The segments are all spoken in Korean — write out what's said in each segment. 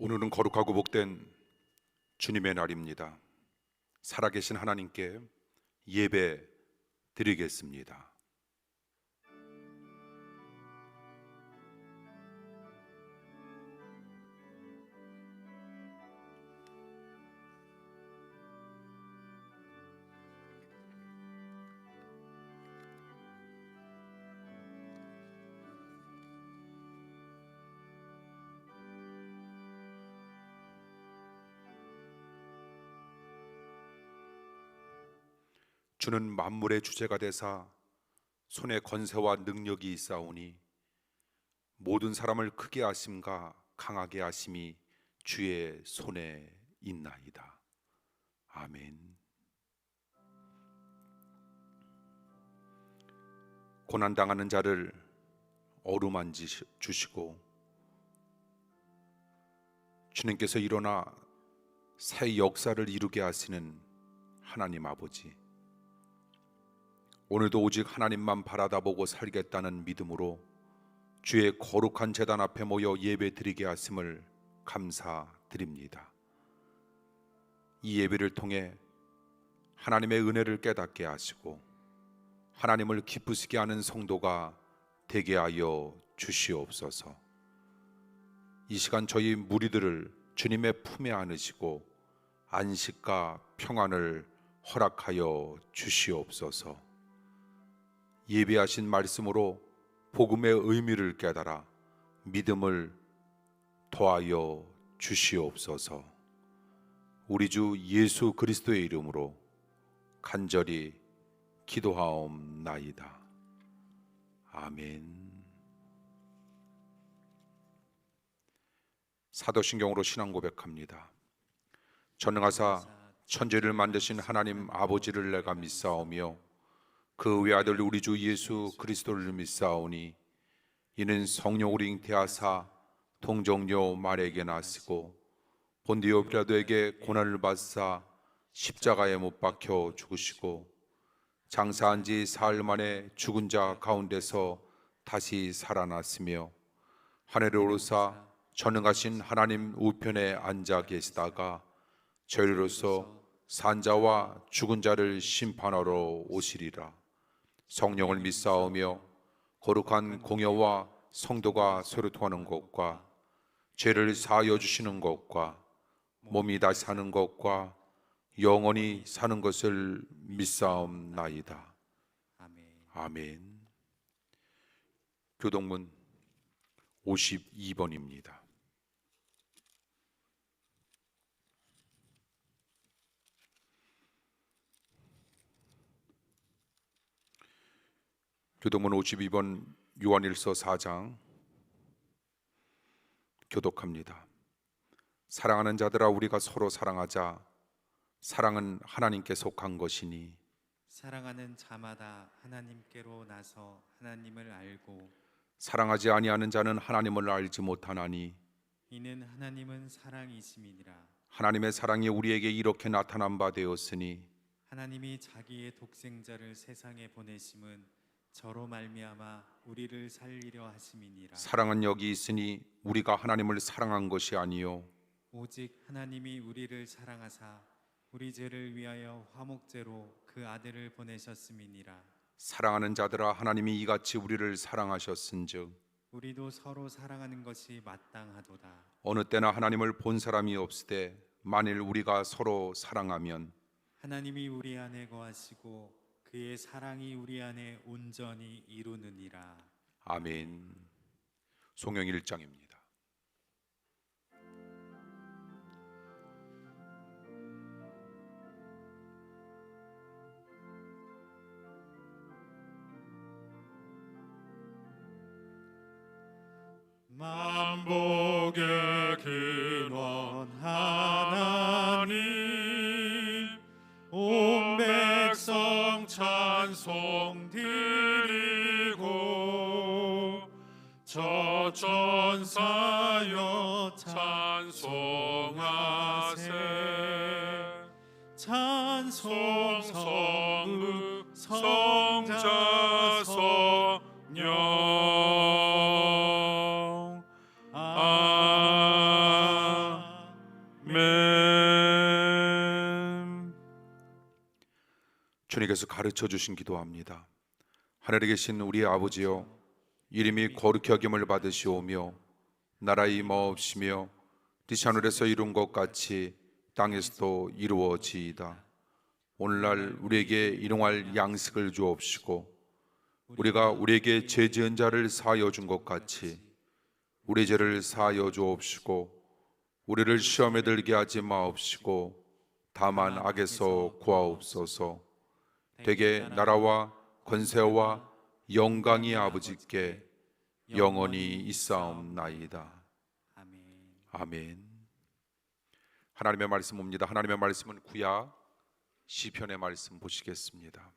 오늘은 거룩하고 복된 주님의 날입니다. 살아계신 하나님께 예배 드리겠습니다. 주는 만물의 주제가 되사 손에 권세와 능력이 있사오니 모든 사람을 크게 하심과 강하게 하심이 주의 손에 있나이다. 아멘. 고난당하는 자를 어루만지 주시고 주님께서 일어나 새 역사를 이루게 하시는 하나님 아버지, 오늘도 오직 하나님만 바라다보고 살겠다는 믿음으로 주의 거룩한 제단 앞에 모여 예배드리게 하심을 감사드립니다. 이 예배를 통해 하나님의 은혜를 깨닫게 하시고 하나님을 기쁘시게 하는 성도가 되게 하여 주시옵소서. 이 시간 저희 무리들을 주님의 품에 안으시고 안식과 평안을 허락하여 주시옵소서. 예배하신 말씀으로 복음의 의미를 깨달아 믿음을 더하여 주시옵소서. 우리 주 예수 그리스도의 이름으로 간절히 기도하옵나이다. 아멘. 사도신경으로 신앙 고백합니다. 전능하사 천지를 만드신 하나님 아버지를 내가 믿사오며 그 외아들 우리 주 예수 그리스도를 믿사오니 이는 성령으로 잉태하사 동정녀 마리아에게 나시고 본디오 빌라도에게 고난을 받사 십자가에 못 박혀 죽으시고 장사한 지 사흘 만에 죽은 자 가운데서 다시 살아났으며 하늘에 오르사 전능하신 하나님 우편에 앉아 계시다가 저희로서 산자와 죽은 자를 심판하러 오시리라. 성령을 믿사오며 거룩한 공여와 성도가 서로 통하는 것과 죄를 사하여 주시는 것과 몸이 다시 사는 것과 영원히 사는 것을 믿사옵나이다. 아멘. 교동문 52번입니다. 교동문 52번 요한일서 4장 교독합니다. 사랑하는 자들아 우리가 서로 사랑하자. 사랑은 하나님께 속한 것이니 사랑하는 자마다 하나님께로 나서 하나님을 알고 사랑하지 아니하는 자는 하나님을 알지 못하나니 이는 하나님은 사랑이심이니라. 하나님의 사랑이 우리에게 이렇게 나타난 바 되었으니 하나님이 자기의 독생자를 세상에 보내심은 저로 말미암아 우리를 살리려 하심이니라. 사랑은 여기 있으니 우리가 하나님을 사랑한 것이 아니요 오직 하나님이 우리를 사랑하사 우리 죄를 위하여 화목제로 그 아들을 보내셨음이니라. 사랑하는 자들아 하나님이 이같이 우리를 사랑하셨은즉 우리도 서로 사랑하는 것이 마땅하도다. 어느 때나 하나님을 본 사람이 없으되 만일 우리가 서로 사랑하면 하나님이 우리 안에 거하시고 그의 사랑이 우리 안에 온전히 이루느니라. 아멘. 송영 1장입니다. 만복의 근원 하나님 온 백성 찬송 드리고 저 천사여 찬송하세. 찬송 성부 성자 성령 주님께서 가르쳐 주신 기도합니다. 하늘에 계신 우리 아버지여, 이름이 거룩히 여김을 받으시오며 나라의 임하옵시며 뜻이 하늘에서 이룬 것 같이 땅에서도 이루어지이다. 오늘날 우리에게 일용할 양식을 주옵시고 우리가 우리에게 죄 지은 자를 사하여 준 것 같이 우리 죄를 사하여 주옵시고 우리를 시험에 들게 하지 마옵시고 다만 악에서 구하옵소서. 되게 나라와 권세와 영광이 아버지께 영원히 있사옵나이다. 아멘. 아멘. 하나님의 말씀입니다. 하나님의 말씀은 구약 시편의 말씀 보시겠습니다.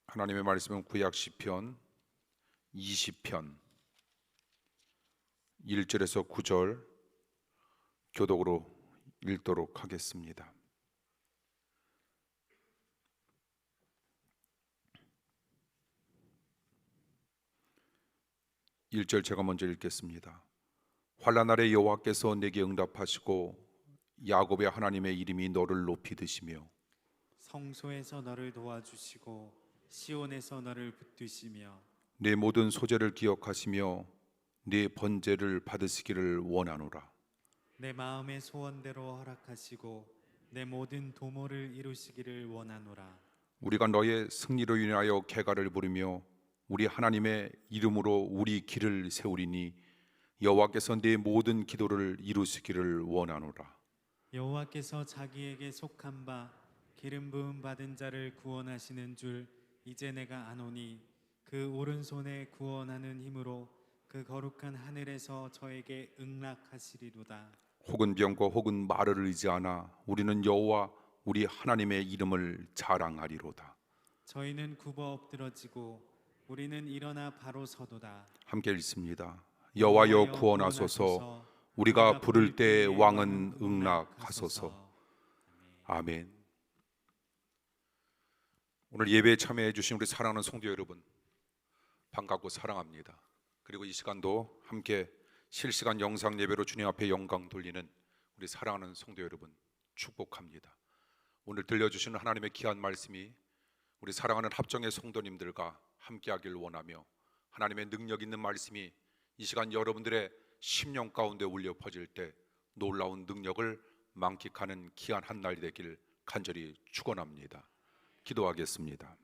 하나님의 말씀은 구약 시편 20편 1절에서 9절 교독으로 읽도록 하겠습니다. 일 절 제가 먼저 읽겠습니다. 환난 날에 여호와께서 내게 응답하시고 야곱의 하나님의 이름이 너를 높이 드시며 성소에서 너를 도와주시고 시온에서 너를 붙드시며 내 모든 소재를 기억하시며 내 번제를 받으시기를 원하노라. 내 마음의 소원대로 허락하시고 내 모든 도모를 이루시기를 원하노라. 우리가 너의 승리로 인하여 개가를 부르며 우리 하나님의 이름으로 우리 길을 세우리니 여호와께서 내 모든 기도를 이루시기를 원하노라. 여호와께서 자기에게 속한 바 기름 부음 받은 자를 구원하시는 줄 이제 내가 아노니 그 오른손에 구원하는 힘으로 그 거룩한 하늘에서 저에게 응락하시리로다. 혹은 병과 혹은 말을 의지하나 우리는 여호와 우리 하나님의 이름을 자랑하리로다. 저희는 굽어 엎드러지고 우리는 일어나 바로 서도다. 함께 읽습니다. 여호와여 구원하소서. 우리가 부를 때 왕은 응락하소서. 아멘. 오늘 예배에 참여해 주신 우리 사랑하는 성도 여러분, 반갑고 사랑합니다. 그리고 이 시간도 함께 실시간 영상 예배로 주님 앞에 영광 돌리는 우리 사랑하는 성도 여러분 축복합니다. 오늘 들려주시는 하나님의 귀한 말씀이 우리 사랑하는 합정의 성도님들과 함께하길 원하며 하나님의 능력 있는 말씀이 이 시간 여러분들의 심령 가운데 울려 퍼질 때 놀라운 능력을 만끽하는 귀한 한 날이 되길 간절히 축원합니다. 기도하겠습니다.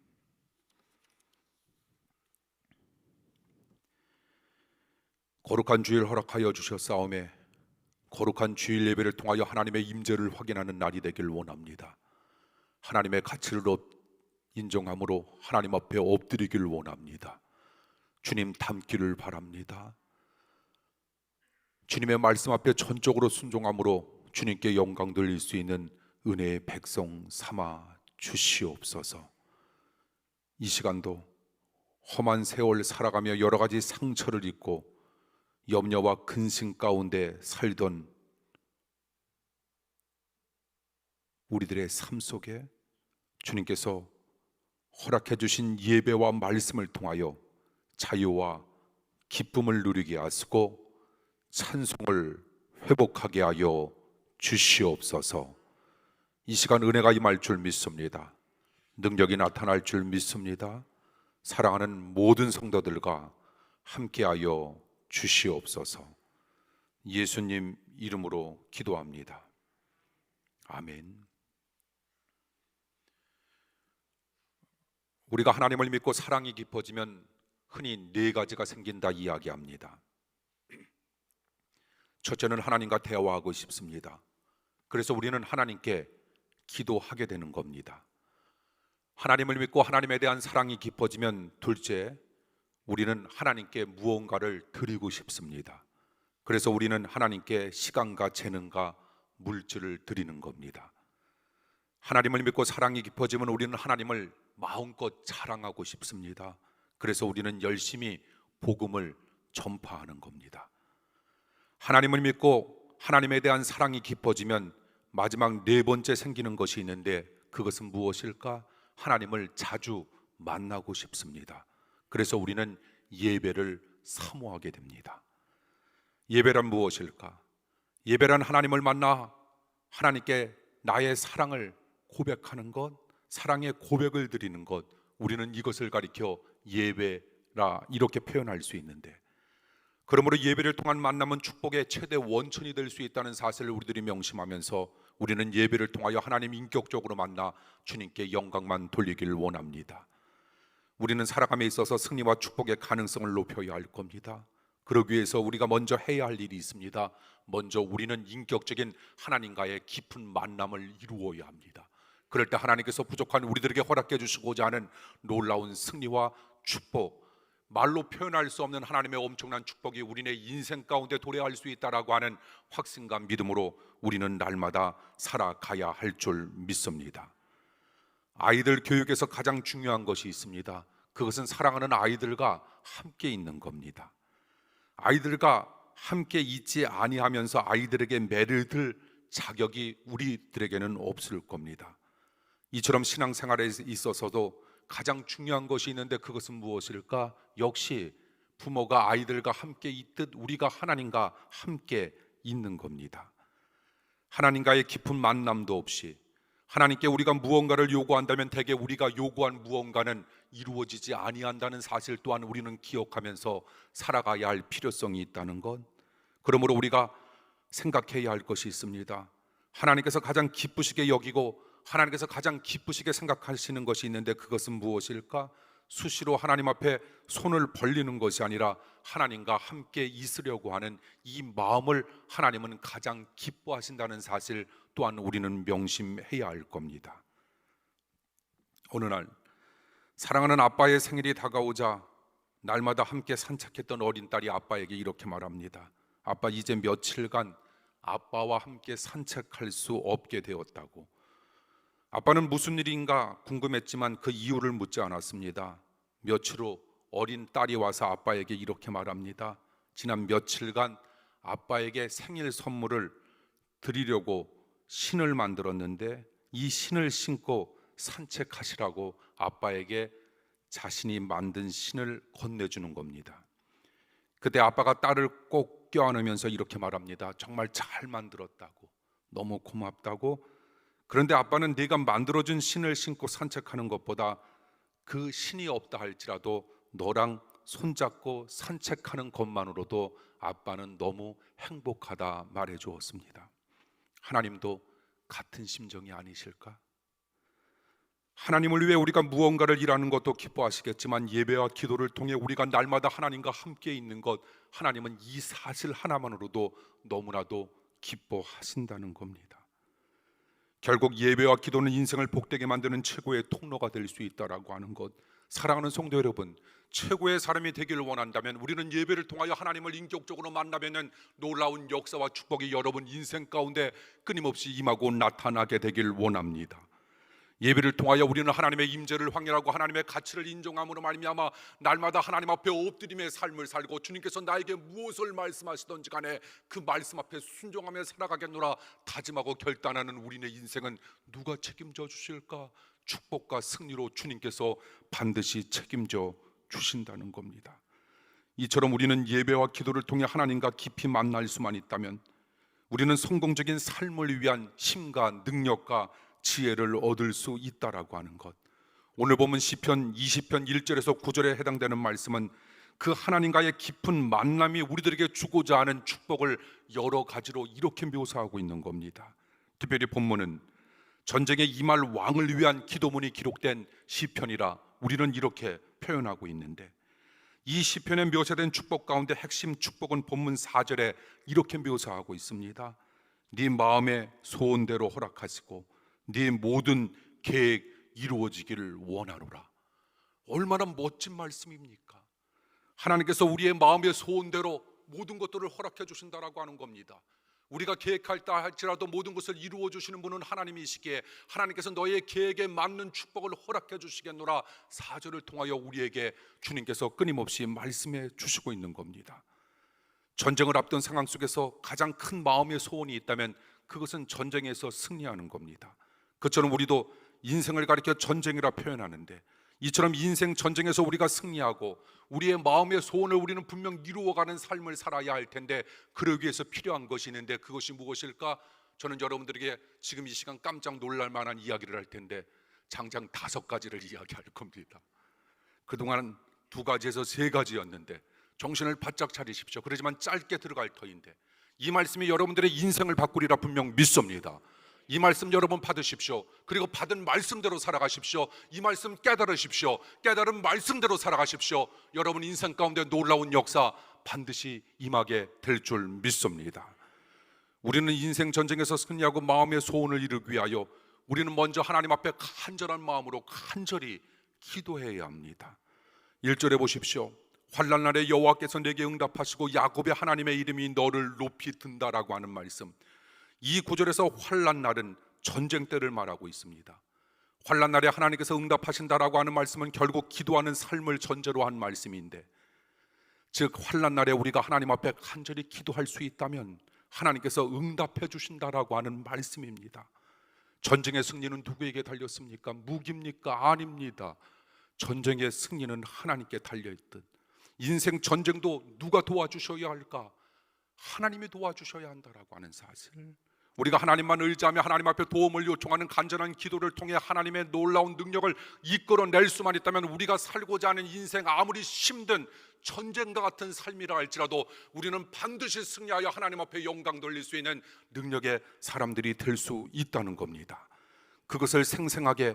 거룩한 주일 허락하여 주셨사오매 거룩한 주일 예배를 통하여 하나님의 임재를 확인하는 날이 되길 원합니다. 하나님의 가치를 인정함으로 하나님 앞에 엎드리길 원합니다. 주님 닮기를 바랍니다. 주님의 말씀 앞에 전적으로 순종함으로 주님께 영광 돌릴 수 있는 은혜의 백성 삼아 주시옵소서. 이 시간도 험한 세월 살아가며 여러 가지 상처를 입고 염려와 근심 가운데 살던 우리들의 삶 속에 주님께서 허락해 주신 예배와 말씀을 통하여 자유와 기쁨을 누리게 하시고 찬송을 회복하게 하여 주시옵소서. 이 시간 은혜가 임할 줄 믿습니다. 능력이 나타날 줄 믿습니다. 사랑하는 모든 성도들과 함께하여 주시옵소서. 예수님 이름으로 기도합니다. 아멘. 우리가 하나님을 믿고 사랑이 깊어지면 흔히 네 가지가 생긴다 이야기합니다. 첫째는 하나님과 대화하고 싶습니다. 그래서 우리는 하나님께 기도하게 되는 겁니다. 하나님을 믿고 하나님에 대한 사랑이 깊어지면 둘째, 우리는 하나님께 무언가를 드리고 싶습니다. 그래서 우리는 하나님께 시간과 재능과 물질을 드리는 겁니다. 하나님을 믿고 사랑이 깊어지면 우리는 하나님을 마음껏 자랑하고 싶습니다. 그래서 우리는 열심히 복음을 전파하는 겁니다. 하나님을 믿고 하나님에 대한 사랑이 깊어지면 마지막 네 번째 생기는 것이 있는데 그것은 무엇일까? 하나님을 자주 만나고 싶습니다. 그래서 우리는 예배를 사모하게 됩니다. 예배란 무엇일까? 예배란 하나님을 만나 하나님께 나의 사랑을 고백하는 것, 사랑의 고백을 드리는 것, 우리는 이것을 가리켜 예배라 이렇게 표현할 수 있는데, 그러므로 예배를 통한 만남은 축복의 최대 원천이 될 수 있다는 사실을 우리들이 명심하면서 우리는 예배를 통하여 하나님 인격적으로 만나 주님께 영광만 돌리기를 원합니다. 우리는 살아감에 있어서 승리와 축복의 가능성을 높여야 할 겁니다. 그러기 위해서 우리가 먼저 해야 할 일이 있습니다. 먼저 우리는 인격적인 하나님과의 깊은 만남을 이루어야 합니다. 그럴 때 하나님께서 부족한 우리들에게 허락해 주시고자 하는 놀라운 승리와 축복, 말로 표현할 수 없는 하나님의 엄청난 축복이 우리네 인생 가운데 도래할 수 있다라고 하는 확신과 믿음으로 우리는 날마다 살아가야 할 줄 믿습니다. 아이들 교육에서 가장 중요한 것이 있습니다. 그것은 사랑하는 아이들과 함께 있는 겁니다. 아이들과 함께 있지 아니하면서 아이들에게 매를 들 자격이 우리들에게는 없을 겁니다. 이처럼 신앙생활에 있어서도 가장 중요한 것이 있는데 그것은 무엇일까? 역시 부모가 아이들과 함께 있듯 우리가 하나님과 함께 있는 겁니다. 하나님과의 깊은 만남도 없이 하나님께 우리가 무언가를 요구한다면 대개 우리가 요구한 무언가는 이루어지지 아니한다는 사실 또한 우리는 기억하면서 살아가야 할 필요성이 있다는 것. 그러므로 우리가 생각해야 할 것이 있습니다. 하나님께서 가장 기쁘시게 여기고 하나님께서 가장 기쁘시게 생각하시는 것이 있는데 그것은 무엇일까? 수시로 하나님 앞에 손을 벌리는 것이 아니라 하나님과 함께 있으려고 하는 이 마음을 하나님은 가장 기뻐하신다는 사실 또한 우리는 명심해야 할 겁니다. 어느 날 사랑하는 아빠의 생일이 다가오자 날마다 함께 산책했던 어린 딸이 아빠에게 이렇게 말합니다. 아빠, 이제 며칠간 아빠와 함께 산책할 수 없게 되었다고. 아빠는 무슨 일인가 궁금했지만 그 이유를 묻지 않았습니다. 며칠 후 어린 딸이 와서 아빠에게 이렇게 말합니다. 지난 며칠간 아빠에게 생일 선물을 드리려고 신을 만들었는데 이 신을 신고 산책하시라고 아빠에게 자신이 만든 신을 건네주는 겁니다. 그때 아빠가 딸을 꼭 껴안으면서 이렇게 말합니다. 정말 잘 만들었다고, 너무 고맙다고. 그런데 아빠는 네가 만들어준 신을 신고 산책하는 것보다 그 신이 없다 할지라도 너랑 손잡고 산책하는 것만으로도 아빠는 너무 행복하다 말해 주었습니다. 하나님도 같은 심정이 아니실까? 하나님을 위해 우리가 무언가를 일하는 것도 기뻐하시겠지만 예배와 기도를 통해 우리가 날마다 하나님과 함께 있는 것, 하나님은 이 사실 하나만으로도 너무나도 기뻐하신다는 겁니다. 결국 예배와 기도는 인생을 복되게 만드는 최고의 통로가 될 수 있다라고 하는 것. 사랑하는 성도 여러분, 최고의 사람이 되기를 원한다면 우리는 예배를 통하여 하나님을 인격적으로 만나면 놀라운 역사와 축복이 여러분 인생 가운데 끊임없이 임하고 나타나게 되길 원합니다. 예배를 통하여 우리는 하나님의 임재를 확인하고 하나님의 가치를 인정함으로 말미암아 날마다 하나님 앞에 엎드림의 삶을 살고 주님께서 나에게 무엇을 말씀하시던지 간에 그 말씀 앞에 순종하며 살아가겠노라 다짐하고 결단하는 우리의 인생은 누가 책임져 주실까? 축복과 승리로 주님께서 반드시 책임져 주신다는 겁니다. 이처럼 우리는 예배와 기도를 통해 하나님과 깊이 만날 수만 있다면 우리는 성공적인 삶을 위한 힘과 능력과 지혜를 얻을 수 있다라고 하는 것. 오늘 보면 시편 20편 1절에서 9절에 해당되는 말씀은 그 하나님과의 깊은 만남이 우리들에게 주고자 하는 축복을 여러 가지로 이렇게 묘사하고 있는 겁니다. 특별히 본문은 전쟁에 임할 왕을 위한 기도문이 기록된 시편이라 우리는 이렇게 표현하고 있는데, 이 시편에 묘사된 축복 가운데 핵심 축복은 본문 4절에 이렇게 묘사하고 있습니다. 네 마음의 소원대로 허락하시고 네 모든 계획 이루어지기를 원하노라. 얼마나 멋진 말씀입니까? 하나님께서 우리의 마음의 소원대로 모든 것들을 허락해 주신다라고 하는 겁니다. 우리가 계획할다 할지라도 모든 것을 이루어 주시는 분은 하나님이시기에 하나님께서 너의 계획에 맞는 축복을 허락해 주시겠노라 4절을 통하여 우리에게 주님께서 끊임없이 말씀해 주시고 있는 겁니다. 전쟁을 앞둔 상황 속에서 가장 큰 마음의 소원이 있다면 그것은 전쟁에서 승리하는 겁니다. 그처럼 우리도 인생을 가리켜 전쟁이라 표현하는데 이처럼 인생 전쟁에서 우리가 승리하고 우리의 마음의 소원을 우리는 분명 이루어가는 삶을 살아야 할 텐데, 그러기 위해서 필요한 것이 있는데 그것이 무엇일까? 저는 여러분들에게 지금 이 시간 깜짝 놀랄 만한 이야기를 할 텐데 장장 5가지를 이야기할 겁니다. 그동안 2가지에서 3가지였는데 정신을 바짝 차리십시오. 그러지만 짧게 들어갈 터인데 이 말씀이 여러분들의 인생을 바꾸리라 분명 믿습니다. 이 말씀 여러분 받으십시오. 그리고 받은 말씀대로 살아가십시오. 이 말씀 깨달으십시오. 깨달은 말씀대로 살아가십시오. 여러분 인생 가운데 놀라운 역사 반드시 임하게 될 줄 믿습니다. 우리는 인생 전쟁에서 승리하고 마음의 소원을 이루기 위하여 우리는 먼저 하나님 앞에 간절한 마음으로 간절히 기도해야 합니다. 1절에 보십시오. 환난 날에 여호와께서 내게 응답하시고 야곱의 하나님의 이름이 너를 높이 든다라고 하는 말씀. 이 구절에서 환난 날은 전쟁 때를 말하고 있습니다. 환난 날에 하나님께서 응답하신다라고 하는 말씀은 결국 기도하는 삶을 전제로 한 말씀인데, 즉 환난 날에 우리가 하나님 앞에 간절히 기도할 수 있다면 하나님께서 응답해 주신다라고 하는 말씀입니다. 전쟁의 승리는 누구에게 달렸습니까? 무기입니까? 아닙니다. 전쟁의 승리는 하나님께 달려있듯 인생 전쟁도 누가 도와주셔야 할까? 하나님이 도와주셔야 한다라고 하는 사실, 우리가 하나님만 의지하며 하나님 앞에 도움을 요청하는 간절한 기도를 통해 하나님의 놀라운 능력을 이끌어낼 수만 있다면 우리가 살고자 하는 인생 아무리 힘든 전쟁과 같은 삶이라 할지라도 우리는 반드시 승리하여 하나님 앞에 영광 돌릴 수 있는 능력의 사람들이 될 수 있다는 겁니다. 그것을 생생하게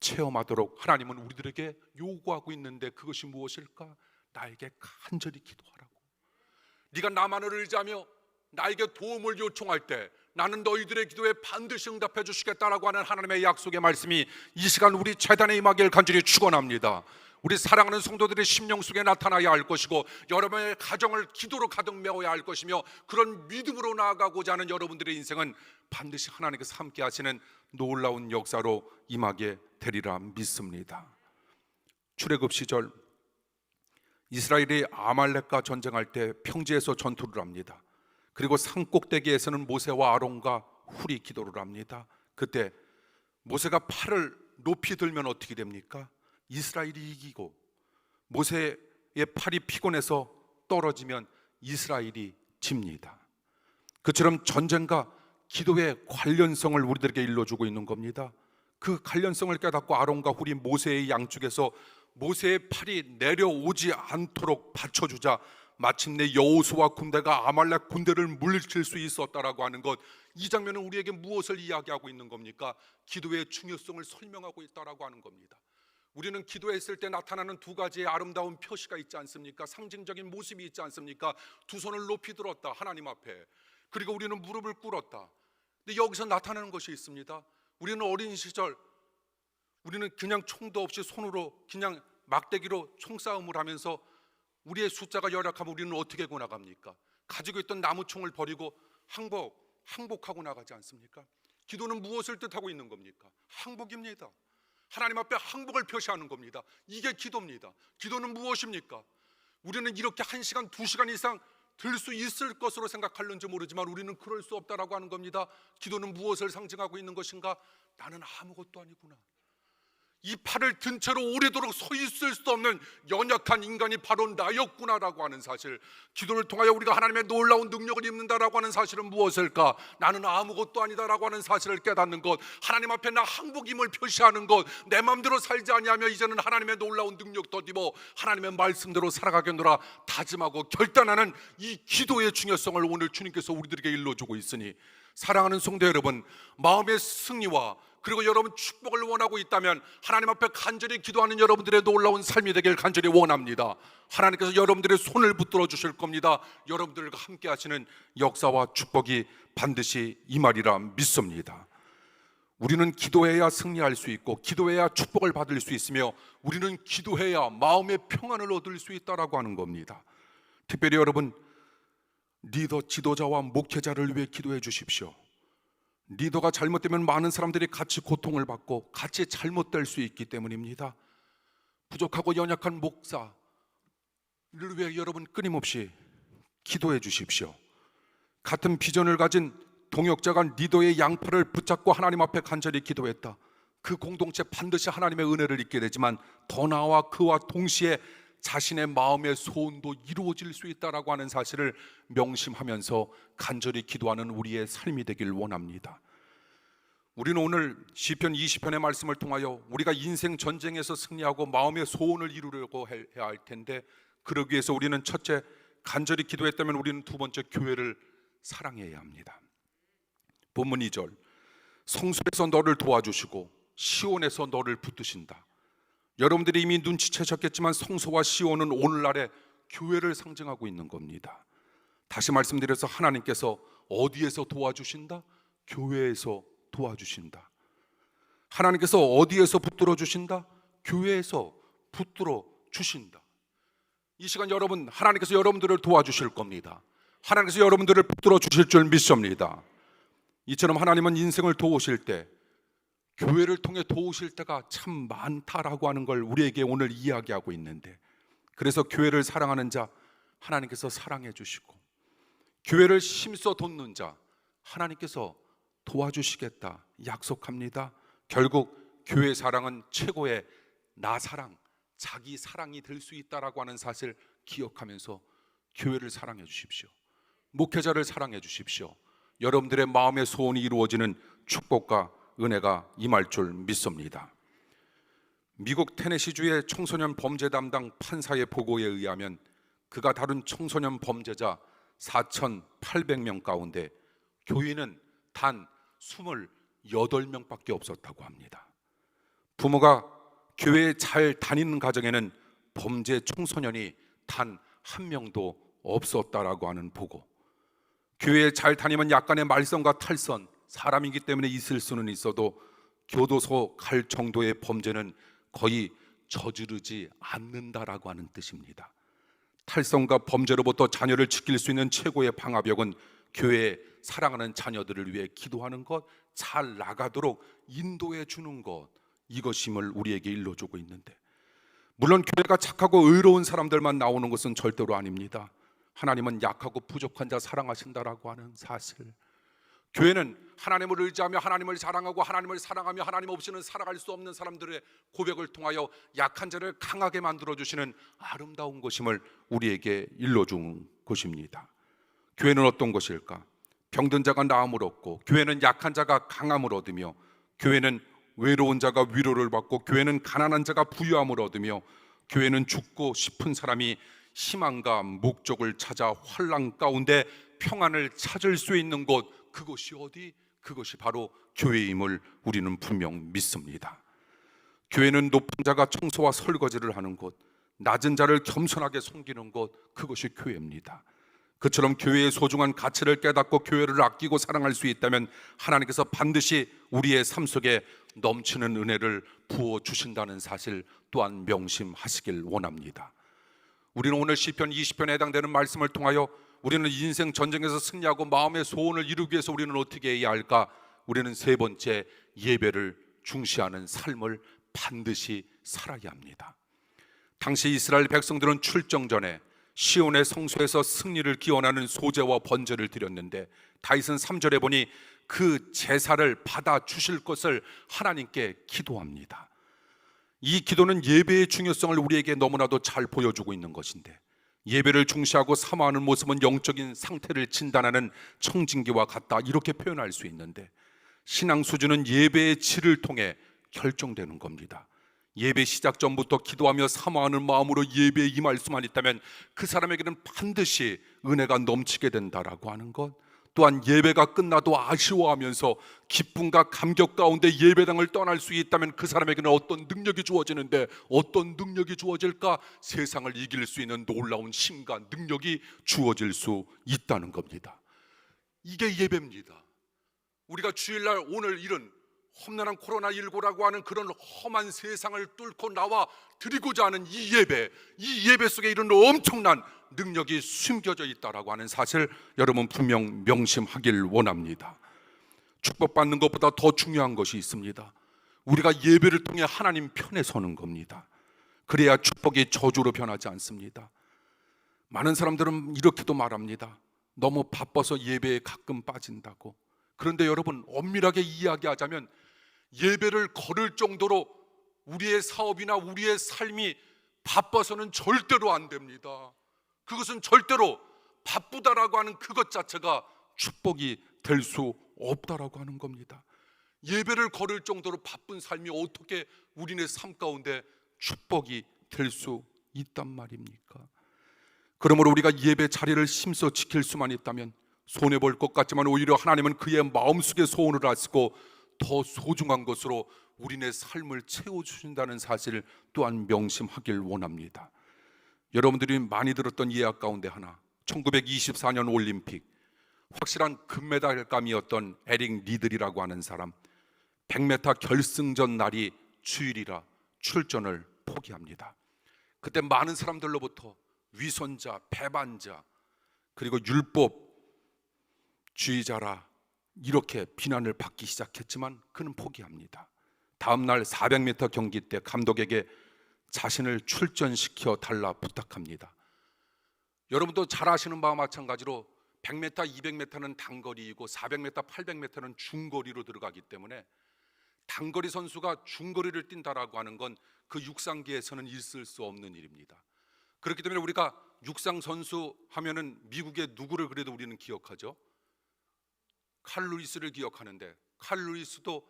체험하도록 하나님은 우리들에게 요구하고 있는데 그것이 무엇일까? 나에게 간절히 기도하라고. 네가 나만을 의지하며 나에게 도움을 요청할 때 나는 너희들의 기도에 반드시 응답해 주시겠다라고 하는 하나님의 약속의 말씀이 이 시간 우리 재단에 임하기를 간절히 축원합니다. 우리 사랑하는 성도들의 심령 속에 나타나야 할 것이고 여러분의 가정을 기도로 가득 메워야 할 것이며, 그런 믿음으로 나아가고자 하는 여러분들의 인생은 반드시 하나님께서 함께 하시는 놀라운 역사로 임하게 되리라 믿습니다. 출애굽 시절 이스라엘이 아말렉과 전쟁할 때 평지에서 전투를 합니다. 그리고 산꼭대기에서는 모세와 아론과 훌이 기도를 합니다. 그때 모세가 팔을 높이 들면 어떻게 됩니까? 이스라엘이 이기고, 모세의 팔이 피곤해서 떨어지면 이스라엘이 집니다. 그처럼 전쟁과 기도의 관련성을 우리들에게 일러주고 있는 겁니다. 그 관련성을 깨닫고 아론과 훌이 모세의 양쪽에서 모세의 팔이 내려오지 않도록 받쳐주자 마침내 여호수아 군대가 아말렉 군대를 물리칠 수 있었다라고 하는 것, 이 장면은 우리에게 무엇을 이야기하고 있는 겁니까? 기도의 중요성을 설명하고 있다라고 하는 겁니다. 우리는 기도했을 때 나타나는 2가지의 아름다운 표시가 있지 않습니까? 상징적인 모습이 있지 않습니까? 2 손을 높이 들었다 하나님 앞에, 그리고 우리는 무릎을 꿇었다. 근데 여기서 나타나는 것이 있습니다. 우리는 어린 시절 우리는 그냥 총도 없이 손으로 그냥 막대기로 총싸움을 하면서 우리의 숫자가 열악하면 우리는 어떻게 하고 나갑니까? 가지고 있던 나무총을 버리고 항복하고 나가지 않습니까? 기도는 무엇을 뜻하고 있는 겁니까? 항복입니다. 하나님 앞에 항복을 표시하는 겁니다. 이게 기도입니다. 기도는 무엇입니까? 우리는 이렇게 1시간, 2시간 이상 들 수 있을 것으로 생각할는지 모르지만 우리는 그럴 수 없다라고 하는 겁니다. 기도는 무엇을 상징하고 있는 것인가? 나는 아무것도 아니구나. 이 팔을 든 채로 오래도록 서 있을 수 없는 연약한 인간이 바로 나였구나라고 하는 사실, 기도를 통하여 우리가 하나님의 놀라운 능력을 입는다라고 하는 사실은 무엇일까? 나는 아무것도 아니다라고 하는 사실을 깨닫는 것, 하나님 앞에 나 항복임을 표시하는 것, 내 마음대로 살지 아니하며 이제는 하나님의 놀라운 능력 더입어 하나님의 말씀대로 살아가겠노라 다짐하고 결단하는 이 기도의 중요성을 오늘 주님께서 우리들에게 일러주고 있으니, 사랑하는 성도 여러분, 마음의 승리와 그리고 여러분 축복을 원하고 있다면 하나님 앞에 간절히 기도하는 여러분들의 놀라운 삶이 되길 간절히 원합니다. 하나님께서 여러분들의 손을 붙들어 주실 겁니다. 여러분들과 함께 하시는 역사와 축복이 반드시 임하리라 믿습니다. 우리는 기도해야 승리할 수 있고 기도해야 축복을 받을 수 있으며 우리는 기도해야 마음의 평안을 얻을 수 있다라고 하는 겁니다. 특별히 여러분 리더, 지도자와 목회자를 위해 기도해 주십시오. 리더가 잘못되면 많은 사람들이 같이 고통을 받고 같이 잘못될 수 있기 때문입니다. 부족하고 연약한 목사를 위해 여러분 끊임없이 기도해 주십시오. 같은 비전을 가진 동역자가 리더의 양팔을 붙잡고 하나님 앞에 간절히 기도했다. 그 공동체 반드시 하나님의 은혜를 입게 되지만 더 나아가 그와 동시에 자신의 마음의 소원도 이루어질 수 있다라고 하는 사실을 명심하면서 간절히 기도하는 우리의 삶이 되길 원합니다. 우리는 오늘 시편 20편의 말씀을 통하여 우리가 인생 전쟁에서 승리하고 마음의 소원을 이루려고 해야 할 텐데, 그러기 위해서 우리는 첫째, 간절히 기도했다면 우리는 두 번째, 교회를 사랑해야 합니다. 본문 2절, 성소에서 너를 도와주시고 시온에서 너를 붙드신다. 여러분들이 이미 눈치채셨겠지만 성소와 시온은 오늘날의 교회를 상징하고 있는 겁니다. 다시 말씀드려서 하나님께서 어디에서 도와주신다? 교회에서 도와주신다. 하나님께서 어디에서 붙들어 주신다? 교회에서 붙들어 주신다. 이 시간 여러분, 하나님께서 여러분들을 도와주실 겁니다. 하나님께서 여러분들을 붙들어 주실 줄 믿습니다. 이처럼 하나님은 인생을 도우실 때, 교회를 통해 도우실 때가 참 많다라고 하는 걸 우리에게 오늘 이야기하고 있는데, 그래서 교회를 사랑하는 자 하나님께서 사랑해 주시고, 교회를 힘써 돕는 자 하나님께서 도와주시겠다 약속합니다. 결국 교회 사랑은 최고의 나 사랑, 자기 사랑이 될 수 있다라고 하는 사실 기억하면서 교회를 사랑해 주십시오. 목회자를 사랑해 주십시오. 여러분들의 마음의 소원이 이루어지는 축복과 은혜가 임할 줄 믿습니다. 미국 테네시주의 청소년 범죄 담당 판사의 보고에 의하면 그가 다룬 청소년 범죄자 4,800명 가운데 교인은 단 28명밖에 없었다고 합니다. 부모가 교회에 잘 다니는 가정에는 범죄 청소년이 단 한 명도 없었다라고 하는 보고, 교회에 잘 다니면 약간의 말썽과 탈선, 사람이기 때문에 있을 수는 있어도 교도소 갈 정도의 범죄는 거의 저지르지 않는다라고 하는 뜻입니다. 탈선과 범죄로부터 자녀를 지킬 수 있는 최고의 방화벽은 교회에 사랑하는 자녀들을 위해 기도하는 것, 잘 나가도록 인도해 주는 것, 이것임을 우리에게 일러주고 있는데, 물론 교회가 착하고 의로운 사람들만 나오는 것은 절대로 아닙니다. 하나님은 약하고 부족한 자 사랑하신다라고 하는 사실, 교회는 하나님을 의지하며 하나님을 사랑하고 하나님을 사랑하며 하나님 없이는 살아갈 수 없는 사람들의 고백을 통하여 약한 자를 강하게 만들어주시는 아름다운 것임을 우리에게 일러준 것입니다. 교회는 어떤 것일까? 병든 자가 나음을 얻고, 교회는 약한 자가 강함을 얻으며, 교회는 외로운 자가 위로를 받고, 교회는 가난한 자가 부유함을 얻으며, 교회는 죽고 싶은 사람이 희망과 목적을 찾아 환난 가운데 평안을 찾을 수 있는 곳, 그것이 어디? 그것이 바로 교회임을 우리는 분명 믿습니다. 교회는 높은 자가 청소와 설거지를 하는 곳, 낮은 자를 겸손하게 섬기는 곳, 그것이 교회입니다. 그처럼 교회의 소중한 가치를 깨닫고 교회를 아끼고 사랑할 수 있다면 하나님께서 반드시 우리의 삶 속에 넘치는 은혜를 부어주신다는 사실 또한 명심하시길 원합니다. 우리는 오늘 시편 20편에 해당되는 말씀을 통하여 우리는 인생 전쟁에서 승리하고 마음의 소원을 이루기 위해서 우리는 어떻게 해야 할까? 우리는 세 번째, 예배를 중시하는 삶을 반드시 살아야 합니다. 당시 이스라엘 백성들은 출정 전에 시온의 성소에서 승리를 기원하는 소제와 번제를 드렸는데, 다윗은 3절에 보니 그 제사를 받아 주실 것을 하나님께 기도합니다. 이 기도는 예배의 중요성을 우리에게 너무나도 잘 보여주고 있는 것인데, 예배를 중시하고 사모하는 모습은 영적인 상태를 진단하는 청진기와 같다, 이렇게 표현할 수 있는데, 신앙 수준은 예배의 질을 통해 결정되는 겁니다. 예배 시작 전부터 기도하며 사모하는 마음으로 예배에 임할 수만 있다면 그 사람에게는 반드시 은혜가 넘치게 된다라고 하는 것, 또한 예배가 끝나도 아쉬워하면서 기쁨과 감격 가운데 예배당을 떠날 수 있다면 그 사람에게는 어떤 능력이 주어지는데, 어떤 능력이 주어질까? 세상을 이길 수 있는 놀라운 힘과 능력이 주어질 수 있다는 겁니다. 이게 예배입니다. 우리가 주일날 오늘 이런 험난한 코로나19라고 하는 그런 험한 세상을 뚫고 나와 드리고자 하는 이 예배 속에 이런 엄청난 능력이 숨겨져 있다라고 하는 사실 여러분 분명 명심하길 원합니다. 축복받는 것보다 더 중요한 것이 있습니다. 우리가 예배를 통해 하나님 편에 서는 겁니다. 그래야 축복이 저주로 변하지 않습니다. 많은 사람들은 이렇게도 말합니다. 너무 바빠서 예배에 가끔 빠진다고. 그런데 여러분, 엄밀하게 이야기하자면 예배를 거를 정도로 우리의 사업이나 우리의 삶이 바빠서는 절대로 안 됩니다. 그것은 절대로 바쁘다라고 하는 그것 자체가 축복이 될 수 없다라고 하는 겁니다. 예배를 거를 정도로 바쁜 삶이 어떻게 우리네 삶 가운데 축복이 될 수 있단 말입니까? 그러므로 우리가 예배 자리를 힘써 지킬 수만 있다면 손해볼 것 같지만 오히려 하나님은 그의 마음속의 소원을 아시고 더 소중한 것으로 우리네 삶을 채워주신다는 사실 또한 명심하길 원합니다. 여러분들이 많이 들었던 예약 가운데 하나, 1924년 올림픽 확실한 금메달감이었던 에릭 리들이라고 하는 사람, 100m 결승전 날이 주일이라 출전을 포기합니다. 그때 많은 사람들로부터 위선자, 배반자, 그리고 율법주의자라 이렇게 비난을 받기 시작했지만 그는 포기합니다. 다음 날 400m 경기 때 감독에게 자신을 출전시켜 달라 부탁합니다. 여러분도 잘 아시는 바와 마찬가지로 100m, 200m는 단거리이고 400m, 800m는 중거리로 들어가기 때문에 단거리 선수가 중거리를 뛴다라고 하는 건 그 육상계에서는 있을 수 없는 일입니다. 그렇기 때문에 우리가 육상 선수 하면은 미국의 누구를 그래도 우리는 기억하죠? 칼 루이스를 기억하는데, 칼 루이스도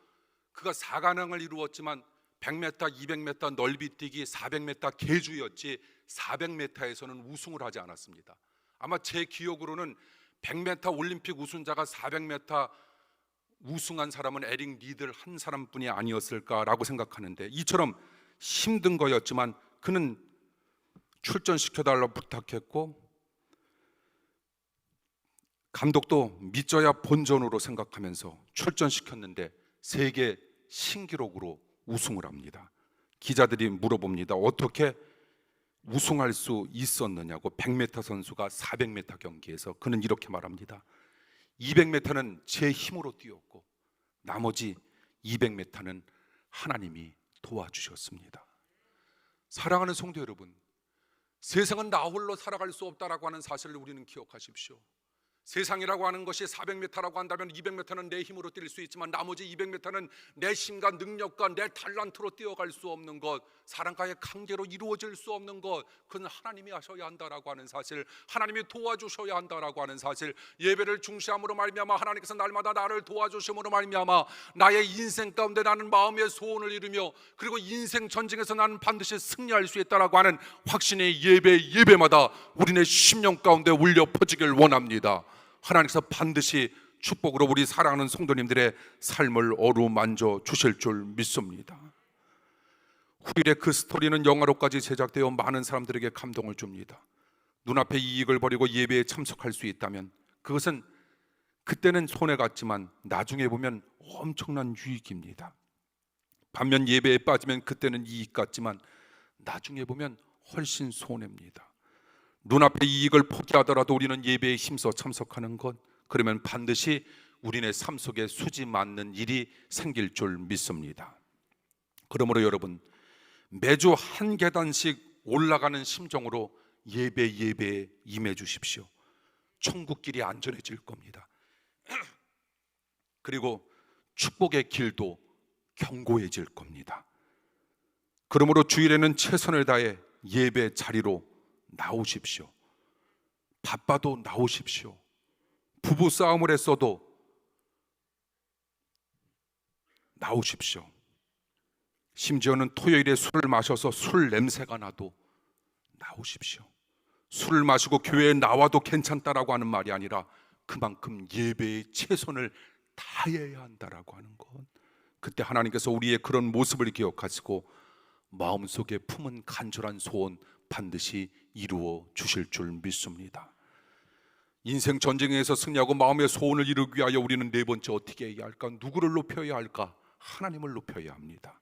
그가 사관왕을 이루었지만 100m, 200m 넓이뛰기, 400m 계주였지 400m에서는 우승을 하지 않았습니다. 아마 제 기억으로는 100m 올림픽 우승자가 400m 우승한 사람은 에릭 리들 한 사람뿐이 아니었을까라고 생각하는데, 이처럼 힘든 거였지만 그는 출전시켜달라고 부탁했고 감독도 믿져야 본전으로 생각하면서 출전시켰는데 세계 신기록으로 우승을 합니다. 기자들이 물어봅니다. 어떻게 우승할 수 있었느냐고. 100m 선수가 400m 경기에서 그는 이렇게 말합니다. 200m는 제 힘으로 뛰었고 나머지 200m는 하나님이 도와주셨습니다. 사랑하는 성도 여러분, 세상은 나 홀로 살아갈 수 없다라고 하는 사실을 우리는 기억하십시오. 세상이라고 하는 것이 400m라고 한다면 200m는 내 힘으로 뛸 수 있지만 나머지 200m는 내 힘과 능력과 내 탤런트로 뛰어갈 수 없는 것, 사람과의 관계로 이루어질 수 없는 것, 그건 하나님이 하셔야 한다라고 하는 사실, 하나님이 도와주셔야 한다라고 하는 사실, 예배를 중시함으로 말미암아 하나님께서 날마다 나를 도와주심으로 말미암아 나의 인생 가운데 나는 마음의 소원을 이루며 그리고 인생 전쟁에서 나는 반드시 승리할 수 있다라고 하는 확신의 예배마다 우리네 심령 가운데 울려 퍼지길 원합니다. 하나님께서 반드시 축복으로 우리 사랑하는 성도님들의 삶을 어루만져 주실 줄 믿습니다. 후일에 그 스토리는 영화로까지 제작되어 많은 사람들에게 감동을 줍니다. 눈앞에 이익을 버리고 예배에 참석할 수 있다면 그것은 그때는 손해 같지만 나중에 보면 엄청난 유익입니다. 반면 예배에 빠지면 그때는 이익 같지만 나중에 보면 훨씬 손해입니다. 눈앞의 이익을 포기하더라도 우리는 예배에 힘써 참석하는 것, 그러면 반드시 우리네 삶 속에 수지 맞는 일이 생길 줄 믿습니다. 그러므로 여러분, 매주 한 계단씩 올라가는 심정으로 예배에 임해 주십시오. 천국길이 안전해질 겁니다. 그리고 축복의 길도 견고해질 겁니다. 그러므로 주일에는 최선을 다해 예배 자리로 나오십시오. 바빠도 나오십시오. 부부 싸움을 했어도 나오십시오. 심지어는 토요일에 술을 마셔서 술 냄새가 나도 나오십시오. 술을 마시고 교회에 나와도 괜찮다라고 하는 말이 아니라 그만큼 예배에 최선을 다해야 한다라고 하는 것. 그때 하나님께서 우리의 그런 모습을 기억하시고 마음속에 품은 간절한 소원 반드시 이루어 주실 줄 믿습니다. 인생 전쟁에서 승리하고 마음의 소원을 이루기 위하여 우리는 네 번째 어떻게 해야 할까? 누구를 높여야 할까? 하나님을 높여야 합니다.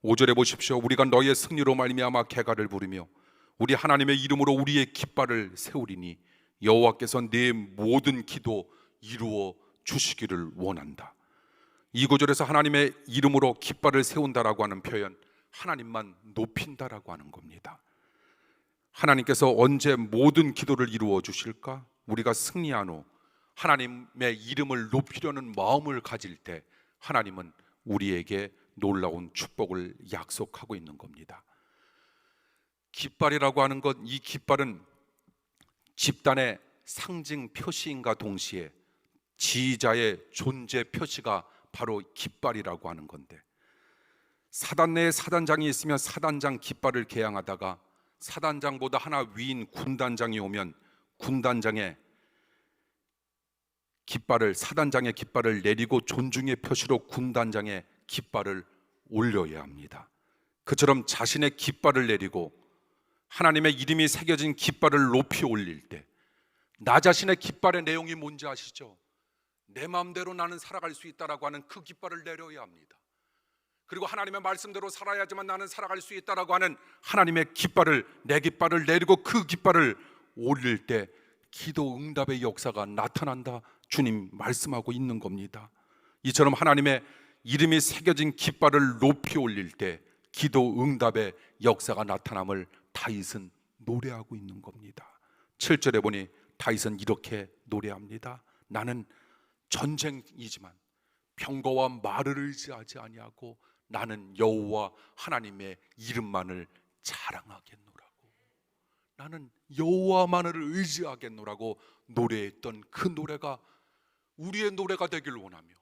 5절에 보십시오. 우리가 너의 승리로 말미암아 개가를 부르며 우리 하나님의 이름으로 우리의 깃발을 세우리니 여호와께서 내 모든 기도 이루어 주시기를 원한다. 이 구절에서 하나님의 이름으로 깃발을 세운다라고 하는 표현, 하나님만 높인다라고 하는 겁니다. 하나님께서 언제 모든 기도를 이루어 주실까? 우리가 승리한 후 하나님의 이름을 높이려는 마음을 가질 때 하나님은 우리에게 놀라운 축복을 약속하고 있는 겁니다. 깃발이라고 하는 것, 이 깃발은 집단의 상징 표시인가 동시에 지휘자의 존재 표시가 바로 깃발이라고 하는 건데, 사단 내에 사단장이 있으면 사단장 깃발을 개양하다가 사단장보다 하나 위인 군단장이 오면 군단장의 깃발을, 사단장의 깃발을 내리고 존중의 표시로 군단장의 깃발을 올려야 합니다. 그처럼 자신의 깃발을 내리고 하나님의 이름이 새겨진 깃발을 높이 올릴 때, 나 자신의 깃발의 내용이 뭔지 아시죠? 내 마음대로 나는 살아갈 수 있다라고 하는 그 깃발을 내려야 합니다. 그리고 하나님의 말씀대로 살아야지만 나는 살아갈 수 있다라고 하는 하나님의 깃발을, 내 깃발을 내리고 그 깃발을 올릴 때 기도 응답의 역사가 나타난다, 주님 말씀하고 있는 겁니다. 이처럼 하나님의 이름이 새겨진 깃발을 높이 올릴 때 기도 응답의 역사가 나타남을 다윗은 노래하고 있는 겁니다. 7절에 보니 다윗은 이렇게 노래합니다. 나는 전쟁이지만 병거와 말을 의지하지 아니하고 나는 여호와 하나님의 이름만을 자랑하겠노라고, 나는 여호와만을 의지하겠노라고 노래했던 그 노래가 우리의 노래가 되길 원하며,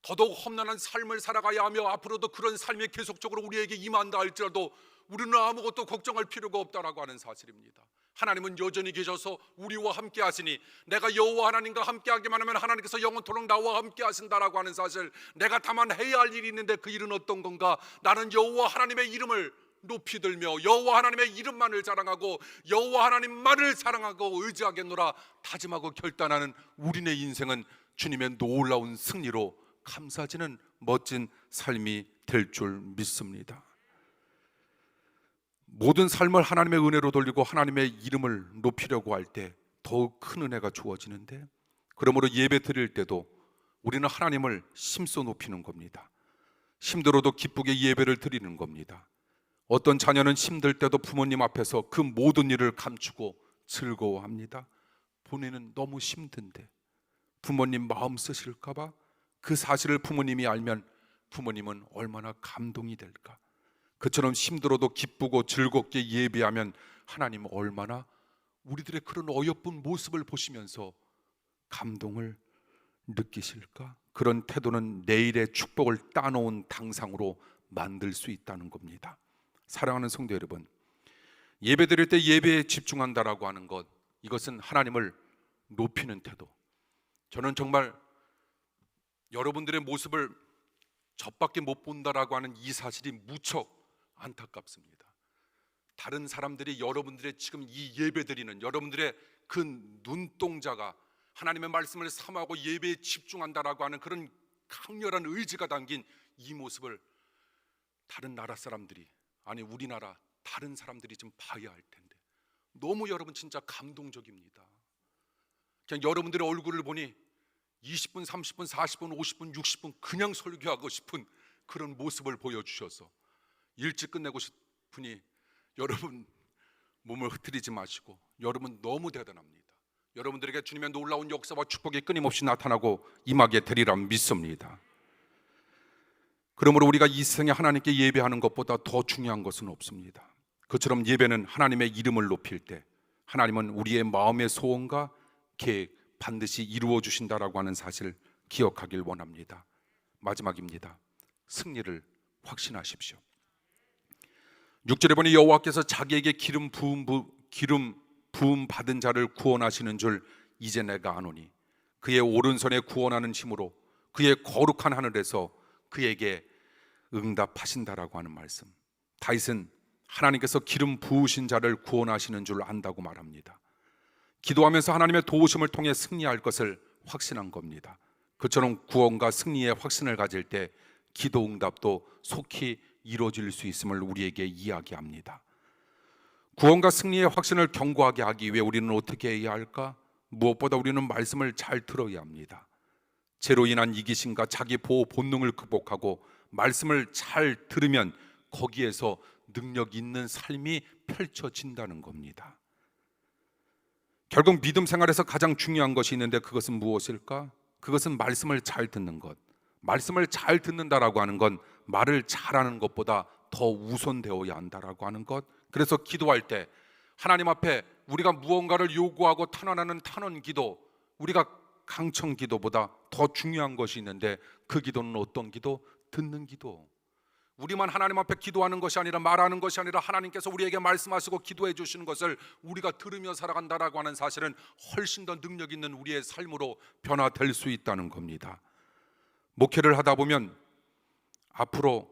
더더욱 험난한 삶을 살아가야 하며 앞으로도 그런 삶이 계속적으로 우리에게 임한다 할지라도 우리는 아무것도 걱정할 필요가 없다라고 하는 사실입니다. 하나님은 여전히 계셔서 우리와 함께 하시니, 내가 여호와 하나님과 함께 하기만 하면 하나님께서 영원토록 나와 함께 하신다라고 하는 사실, 내가 다만 해야 할 일이 있는데 그 일은 어떤 건가? 나는 여호와 하나님의 이름을 높이 들며 여호와 하나님의 이름만을 자랑하고 여호와 하나님만을 사랑하고 의지하겠노라 다짐하고 결단하는 우리네 인생은 주님의 놀라운 승리로 감사지는 멋진 삶이 될 줄 믿습니다. 모든 삶을 하나님의 은혜로 돌리고 하나님의 이름을 높이려고 할 때 더욱 큰 은혜가 주어지는데, 그러므로 예배 드릴 때도 우리는 하나님을 심써 높이는 겁니다. 힘들어도 기쁘게 예배를 드리는 겁니다. 어떤 자녀는 힘들 때도 부모님 앞에서 그 모든 일을 감추고 즐거워합니다. 본인은 너무 힘든데 부모님 마음 쓰실까 봐 그 사실을 부모님이 알면 부모님은 얼마나 감동이 될까. 그처럼 힘들어도 기쁘고 즐겁게 예배하면 하나님은 얼마나 우리들의 그런 어여쁜 모습을 보시면서 감동을 느끼실까. 그런 태도는 내일의 축복을 따놓은 당상으로 만들 수 있다는 겁니다. 사랑하는 성도 여러분, 예배 드릴 때 예배에 집중한다라고 하는 것, 이것은 하나님을 높이는 태도. 저는 정말 여러분들의 모습을 저밖에 못 본다라고 하는 이 사실이 무척 안타깝습니다. 다른 사람들이 여러분들의 지금 이 예배 드리는 여러분들의 그 눈동자가 하나님의 말씀을 삼하고 예배에 집중한다라고 하는 그런 강렬한 의지가 담긴 이 모습을 다른 나라 사람들이, 아니 우리나라 다른 사람들이 좀 봐야 할 텐데, 너무 여러분 진짜 감동적입니다. 그냥 여러분들의 얼굴을 보니 20분, 30분, 40분, 50분, 60분 그냥 설교하고 싶은 그런 모습을 보여주셔서 일찍 끝내고 싶으니 여러분 몸을 흐트리지 마시고, 여러분 너무 대단합니다. 여러분들에게 주님의 놀라운 역사와 축복이 끊임없이 나타나고 임하게 되리라 믿습니다. 그러므로 우리가 이 세상에 하나님께 예배하는 것보다 더 중요한 것은 없습니다. 그처럼 예배는 하나님의 이름을 높일 때 하나님은 우리의 마음의 소원과 계획 반드시 이루어 주신다라고 하는 사실을 기억하길 원합니다. 마지막입니다. 승리를 확신하십시오. 6절에 보니 여호와께서 자기에게 기름 부음 받은 자를 구원하시는 줄 이제 내가 아노니, 그의 오른손에 구원하는 힘으로 그의 거룩한 하늘에서 그에게 응답하신다라고 하는 말씀. 다윗은 하나님께서 기름 부으신 자를 구원하시는 줄 안다고 말합니다. 기도하면서 하나님의 도우심을 통해 승리할 것을 확신한 겁니다. 그처럼 구원과 승리의 확신을 가질 때 기도 응답도 속히 이루어질 수 있음을 우리에게 이야기합니다. 구원과 승리의 확신을 견고하게 하기 위해 우리는 어떻게 해야 할까? 무엇보다 우리는 말씀을 잘 들어야 합니다. 죄로 인한 이기심과 자기 보호 본능을 극복하고 말씀을 잘 들으면 거기에서 능력 있는 삶이 펼쳐진다는 겁니다. 결국 믿음 생활에서 가장 중요한 것이 있는데 그것은 무엇일까? 그것은 말씀을 잘 듣는 것, 말씀을 잘 듣는다라고 하는 건 말을 잘하는 것보다 더 우선되어야 한다라고 하는 것. 그래서 기도할 때 하나님 앞에 우리가 무언가를 요구하고 탄원하는 탄원 기도, 우리가 강청 기도보다 더 중요한 것이 있는데 그 기도는 어떤 기도? 듣는 기도. 우리만 하나님 앞에 기도하는 것이 아니라 말하는 것이 아니라 하나님께서 우리에게 말씀하시고 기도해 주시는 것을 우리가 들으며 살아간다라고 하는 사실은 훨씬 더 능력 있는 우리의 삶으로 변화될 수 있다는 겁니다. 목회를 하다 보면 앞으로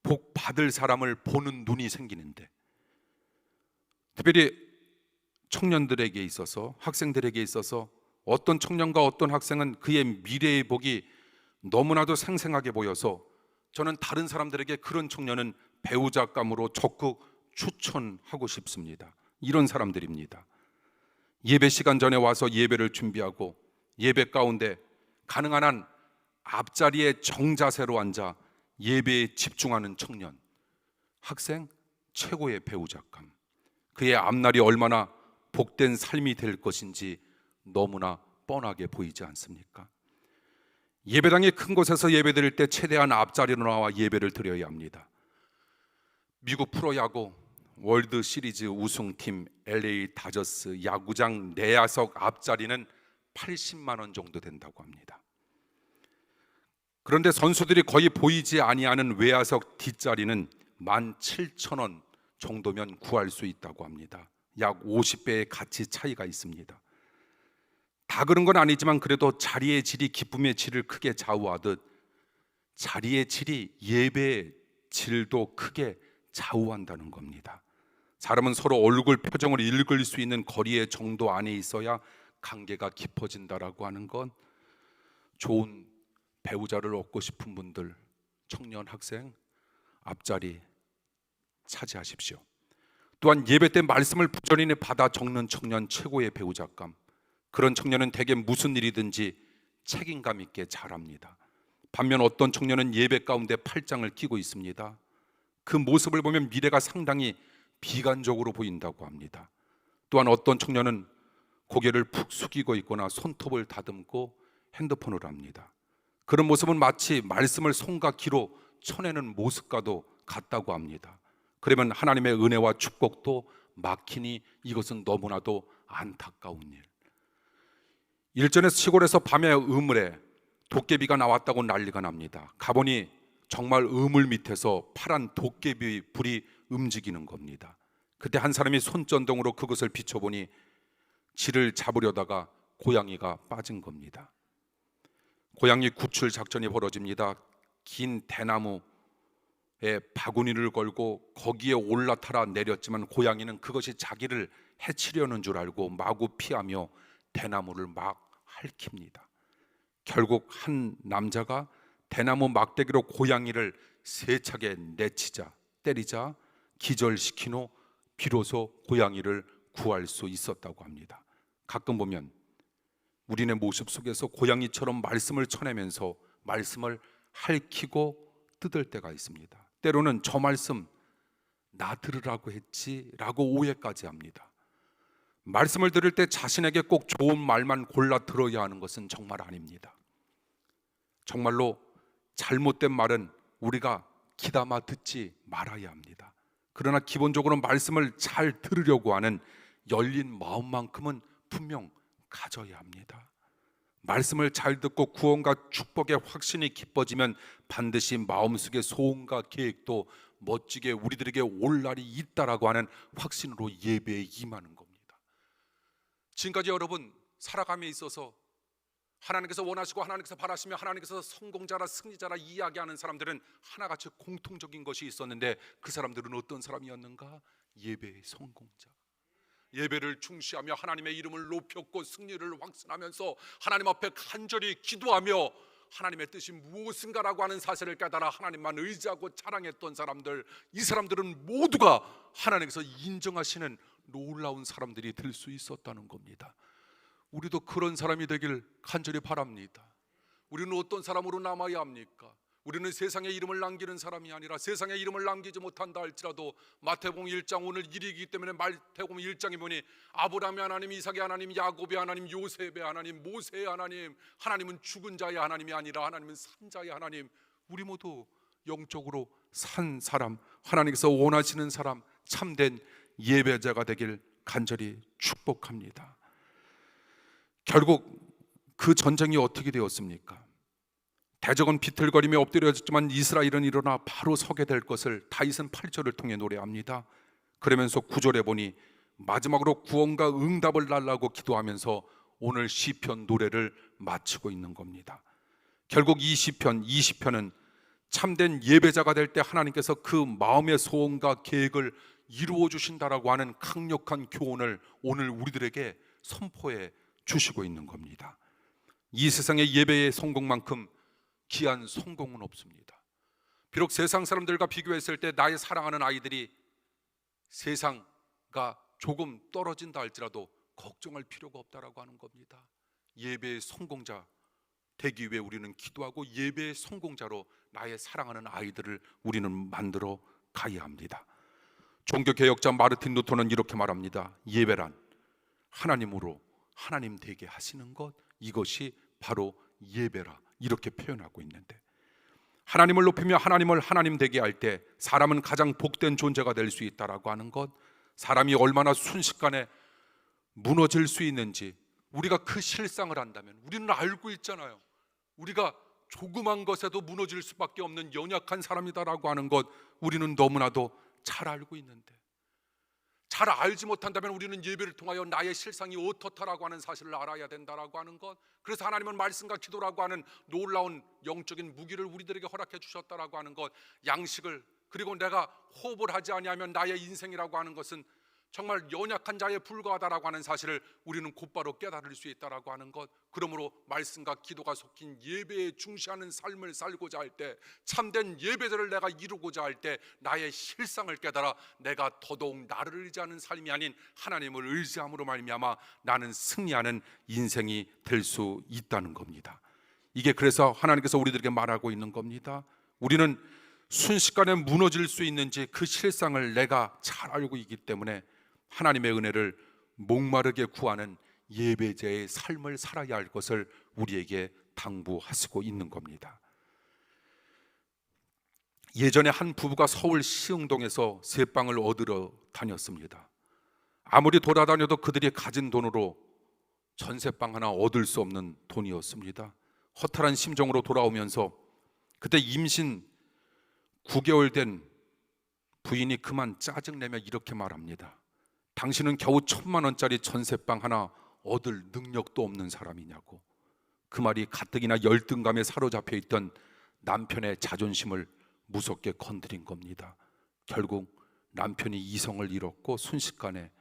복 받을 사람을 보는 눈이 생기는데, 특별히 청년들에게 있어서, 학생들에게 있어서 어떤 청년과 어떤 학생은 그의 미래의 복이 너무나도 생생하게 보여서 저는 다른 사람들에게 그런 청년은 배우자감으로 적극 추천하고 싶습니다. 이런 사람들입니다. 예배 시간 전에 와서 예배를 준비하고 예배 가운데 가능한 한 앞자리에 정자세로 앉아 예배에 집중하는 청년, 학생 최고의 배우자감. 그의 앞날이 얼마나 복된 삶이 될 것인지 너무나 뻔하게 보이지 않습니까? 예배당이 큰 곳에서 예배드릴 때 최대한 앞자리로 나와 예배를 드려야 합니다. 미국 프로야구 월드 시리즈 우승팀 LA 다저스 야구장 내야석 앞자리는 80만 원 정도 된다고 합니다. 그런데 선수들이 거의 보이지 아니하는 외야석 뒷자리는 17,000원 정도면 구할 수 있다고 합니다. 약 50배의 가치 차이가 있습니다. 다 그런 건 아니지만 그래도 자리의 질이 기쁨의 질을 크게 좌우하듯 자리의 질이 예배의 질도 크게 좌우한다는 겁니다. 사람은 서로 얼굴 표정을 읽을 수 있는 거리의 정도 안에 있어야 관계가 깊어진다라고 하는 건, 좋은 배우자를 얻고 싶은 분들, 청년 학생 앞자리 차지하십시오. 또한 예배 때 말씀을 부지런히 받아 적는 청년 최고의 배우자감. 그런 청년은 대개 무슨 일이든지 책임감 있게 잘합니다. 반면 어떤 청년은 예배 가운데 팔짱을 끼고 있습니다. 그 모습을 보면 미래가 상당히 비관적으로 보인다고 합니다. 또한 어떤 청년은 고개를 푹 숙이고 있거나 손톱을 다듬고 핸드폰을 합니다. 그런 모습은 마치 말씀을 손과 귀로 쳐내는 모습과도 같다고 합니다. 그러면 하나님의 은혜와 축복도 막히니 이것은 너무나도 안타까운 일. 일전에 시골에서 밤에 우물에 도깨비가 나왔다고 난리가 납니다. 가보니 정말 우물 밑에서 파란 도깨비 불이 움직이는 겁니다. 그때 한 사람이 손전등으로 그것을 비춰보니 쥐를 잡으려다가 고양이가 빠진 겁니다. 고양이 구출 작전이 벌어집니다. 긴 대나무에 바구니를 걸고 거기에 올라타라 내렸지만 고양이는 그것이 자기를 해치려는 줄 알고 마구 피하며 대나무를 막 핥힙니다. 결국 한 남자가 대나무 막대기로 고양이를 세차게 내치자 때리자 기절시킨 후 비로소 고양이를 구할 수 있었다고 합니다. 가끔 보면 우리네 모습 속에서 고양이처럼 말씀을 쳐내면서 말씀을 핥히고 뜯을 때가 있습니다. 때로는 저 말씀 나 들으라고 했지 라고 오해까지 합니다. 말씀을 들을 때 자신에게 꼭 좋은 말만 골라 들어야 하는 것은 정말 아닙니다. 정말로 잘못된 말은 우리가 귀담아 듣지 말아야 합니다. 그러나 기본적으로 말씀을 잘 들으려고 하는 열린 마음만큼은 분명 가져야 합니다. 말씀을 잘 듣고 구원과 축복의 확신이 깊어지면 반드시 마음속의 소원과 계획도 멋지게 우리들에게 올 날이 있다라고 하는 확신으로 예배에 임하는 겁니다. 지금까지 여러분 살아감에 있어서 하나님께서 원하시고 하나님께서 바라시며 하나님께서 성공자라 승리자라 이야기하는 사람들은 하나같이 공통적인 것이 있었는데 그 사람들은 어떤 사람이었는가? 예배의 성공자. 예배를 중시하며 하나님의 이름을 높였고 승리를 확신하면서 하나님 앞에 간절히 기도하며 하나님의 뜻이 무엇인가라고 하는 사실을 깨달아 하나님만 의지하고 자랑했던 사람들, 이 사람들은 모두가 하나님께서 인정하시는 놀라운 사람들이 될 수 있었다는 겁니다. 우리도 그런 사람이 되길 간절히 바랍니다. 우리는 어떤 사람으로 남아야 합니까? 우리는 세상에 이름을 남기는 사람이 아니라 세상에 이름을 남기지 못한다 할지라도 마태복음 1장 오늘 1이기 때문에 마태복음 1장에 보니 아브라함의 하나님, 이삭의 하나님, 야곱의 하나님, 요셉의 하나님, 모세의 하나님, 하나님은 죽은 자의 하나님이 아니라 하나님은 산 자의 하나님, 우리 모두 영적으로 산 사람, 하나님께서 원하시는 사람, 참된 예배자가 되길 간절히 축복합니다. 결국 그 전쟁이 어떻게 되었습니까? 대적은 비틀거리며 엎드려졌지만 이스라엘은 일어나 바로 서게 될 것을 다윗은 8절을 통해 노래합니다. 그러면서 9절에 보니 마지막으로 구원과 응답을 달라고 기도하면서 오늘 시편 노래를 마치고 있는 겁니다. 결국 이 시편 20편은 참된 예배자가 될 때 하나님께서 그 마음의 소원과 계획을 이루어 주신다라고 하는 강력한 교훈을 오늘 우리들에게 선포해 주시고 있는 겁니다. 이 세상의 예배의 성공만큼 귀한 성공은 없습니다. 비록 세상 사람들과 비교했을 때 나의 사랑하는 아이들이 세상과 조금 떨어진다 할지라도 걱정할 필요가 없다라고 하는 겁니다. 예배의 성공자 되기 위해 우리는 기도하고 예배의 성공자로 나의 사랑하는 아이들을 우리는 만들어 가야 합니다. 종교개혁자 마르틴 루터는 이렇게 말합니다. 예배란 하나님으로 하나님 되게 하시는 것, 이것이 바로 예배라, 이렇게 표현하고 있는데, 하나님을 높이며 하나님을 하나님 되게 할 때 사람은 가장 복된 존재가 될 수 있다라고 하는 것, 사람이 얼마나 순식간에 무너질 수 있는지 우리가 그 실상을 안다면, 우리는 알고 있잖아요. 우리가 조그만 것에도 무너질 수밖에 없는 연약한 사람이다라고 하는 것 우리는 너무나도 잘 알고 있는데, 잘 알지 못한다면 우리는 예배를 통하여 나의 실상이 어떻다라고 하는 사실을 알아야 된다라고 하는 것, 그래서 하나님은 말씀과 기도라고 하는 놀라운 영적인 무기를 우리들에게 허락해 주셨다라고 하는 것, 양식을, 그리고 내가 호흡을 하지 아니하면 나의 인생이라고 하는 것은 정말 연약한 자에 불과하다라고 하는 사실을 우리는 곧바로 깨달을 수 있다라고 하는 것, 그러므로 말씀과 기도가 섞인 예배에 중시하는 삶을 살고자 할 때, 참된 예배자를 내가 이루고자 할 때 나의 실상을 깨달아 내가 더더욱 나를 의지하는 삶이 아닌 하나님을 의지함으로 말미암아 나는 승리하는 인생이 될 수 있다는 겁니다. 이게 그래서 하나님께서 우리들에게 말하고 있는 겁니다. 우리는 순식간에 무너질 수 있는지 그 실상을 내가 잘 알고 있기 때문에 하나님의 은혜를 목마르게 구하는 예배자의 삶을 살아야 할 것을 우리에게 당부하시고 있는 겁니다. 예전에 한 부부가 서울 시흥동에서 새빵을 얻으러 다녔습니다. 아무리 돌아다녀도 그들이 가진 돈으로 전새빵 하나 얻을 수 없는 돈이었습니다. 허탈한 심정으로 돌아오면서 그때 임신 9개월 된 부인이 그만 짜증내며 이렇게 말합니다. 당신은 겨우 1,000만 원짜리 전새빵 하나 얻을 능력도 없는 사람이냐고. 그 말이 가뜩이나 열등감에 사로잡혀 있던 남편의 자존심을 무섭게 건드린 겁니다. 결국 남편이 이성을 잃었고 순식간에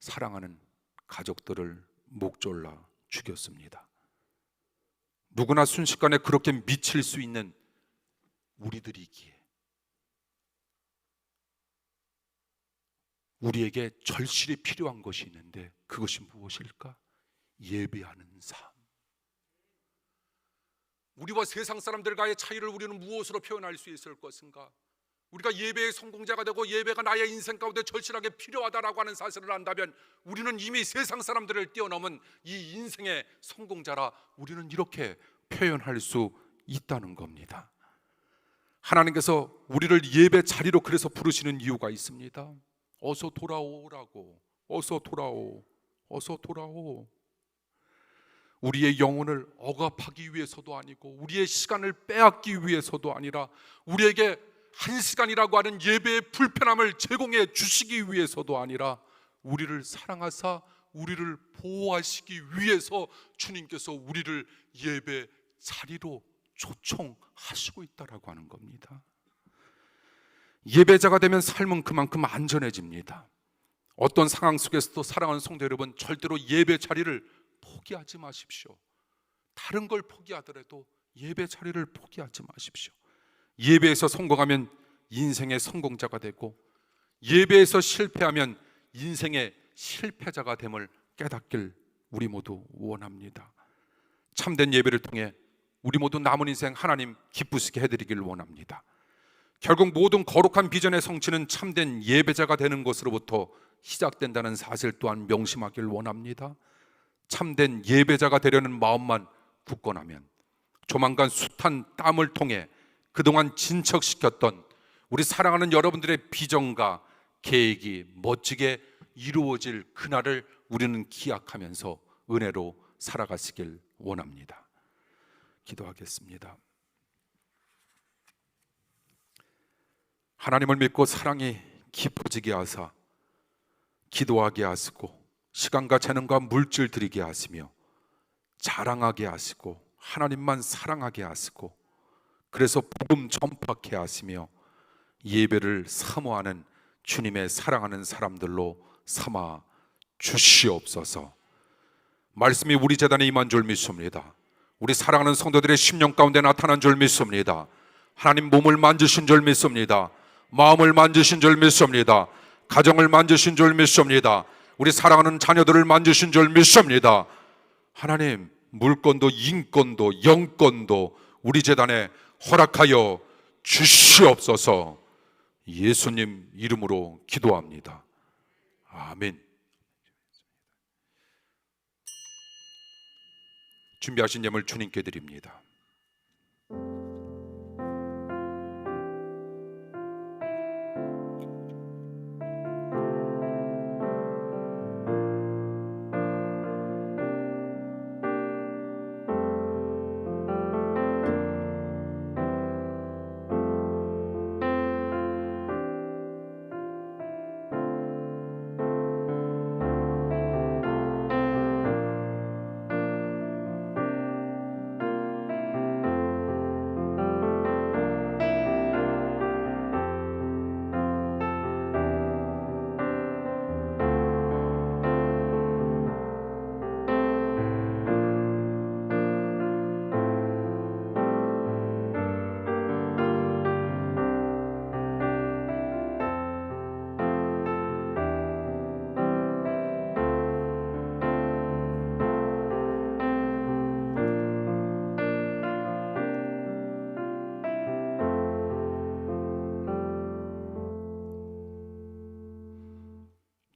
사랑하는 가족들을 목졸라 죽였습니다. 누구나 순식간에 그렇게 미칠 수 있는 우리들이기에 우리에게 절실히 필요한 것이 있는데, 그것이 무엇일까? 예배하는 삶. 우리와 세상 사람들과의 차이를 우리는 무엇으로 표현할 수 있을 것인가? 우리가 예배의 성공자가 되고 예배가 나의 인생 가운데 절실하게 필요하다라고 하는 사실을 안다면 우리는 이미 세상 사람들을 뛰어넘은 이 인생의 성공자라 우리는 이렇게 표현할 수 있다는 겁니다. 하나님께서 우리를 예배 자리로 그래서 부르시는 이유가 있습니다. 어서 돌아오라고, 어서 돌아오, 어서 돌아오. 우리의 영혼을 억압하기 위해서도 아니고 우리의 시간을 빼앗기 위해서도 아니라 우리에게 한 시간이라고 하는 예배의 불편함을 제공해 주시기 위해서도 아니라 우리를 사랑하사 우리를 보호하시기 위해서 주님께서 우리를 예배 자리로 초청하시고 있다라고 하는 겁니다. 예배자가 되면 삶은 그만큼 안전해집니다. 어떤 상황 속에서도 사랑하는 성도 여러분, 절대로 예배 자리를 포기하지 마십시오. 다른 걸 포기하더라도 예배 자리를 포기하지 마십시오. 예배에서 성공하면 인생의 성공자가 되고 예배에서 실패하면 인생의 실패자가 됨을 깨닫길 우리 모두 원합니다. 참된 예배를 통해 우리 모두 남은 인생 하나님 기쁘시게 해드리기를 원합니다. 결국 모든 거룩한 비전의 성취는 참된 예배자가 되는 것으로부터 시작된다는 사실 또한 명심하기를 원합니다. 참된 예배자가 되려는 마음만 굳건하면 조만간 숱한 땀을 통해 그동안 진척시켰던 우리 사랑하는 여러분들의 비전과 계획이 멋지게 이루어질 그날을 우리는 기약하면서 은혜로 살아가시길 원합니다. 기도하겠습니다. 하나님을 믿고 사랑이 깊어지게 하사 기도하게 하시고 시간과 재능과 물질 드리게 하시며 자랑하게 하시고 하나님만 사랑하게 하시고 그래서 복음 전파케 하시며 예배를 사모하는 주님의 사랑하는 사람들로 삼아 주시옵소서. 말씀이 우리 재단에 임한 줄 믿습니다. 우리 사랑하는 성도들의 심령 가운데 나타난 줄 믿습니다. 하나님 몸을 만지신 줄 믿습니다. 마음을 만지신 줄 믿습니다. 가정을 만지신 줄 믿습니다. 우리 사랑하는 자녀들을 만지신 줄 믿습니다. 하나님 물건도 인권도 영권도 우리 재단에 허락하여 주시옵소서. 예수님 이름으로 기도합니다. 아멘. 준비하신 예물 주님께 드립니다.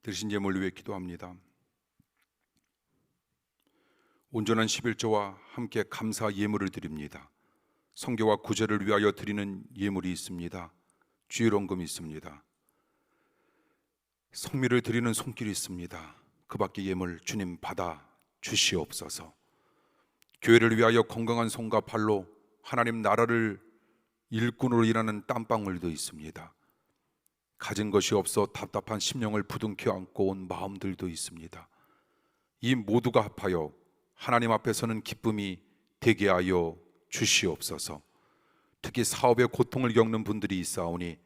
드리신 예물을 위해 기도합니다. 온전한 11조와 함께 감사 예물을 드립니다. 성교와 구제를 위하여 드리는 예물이 있습니다. 주일원금이 있습니다. 성미를 드리는 손길이 있습니다. 그 밖에 예물 주님 받아 주시옵소서. 교회를 위하여 건강한 손과 발로 하나님 나라를 일꾼으로 일하는 땀방울도 있습니다. 가진 것이 없어 답답한 심령을 부둥켜 안고 온 마음들도 있습니다. 이 모두가 합하여 하나님 앞에서는 기쁨이 되게 하여 주시옵소서. 특히 사업에 고통을 겪는 분들이 있사오니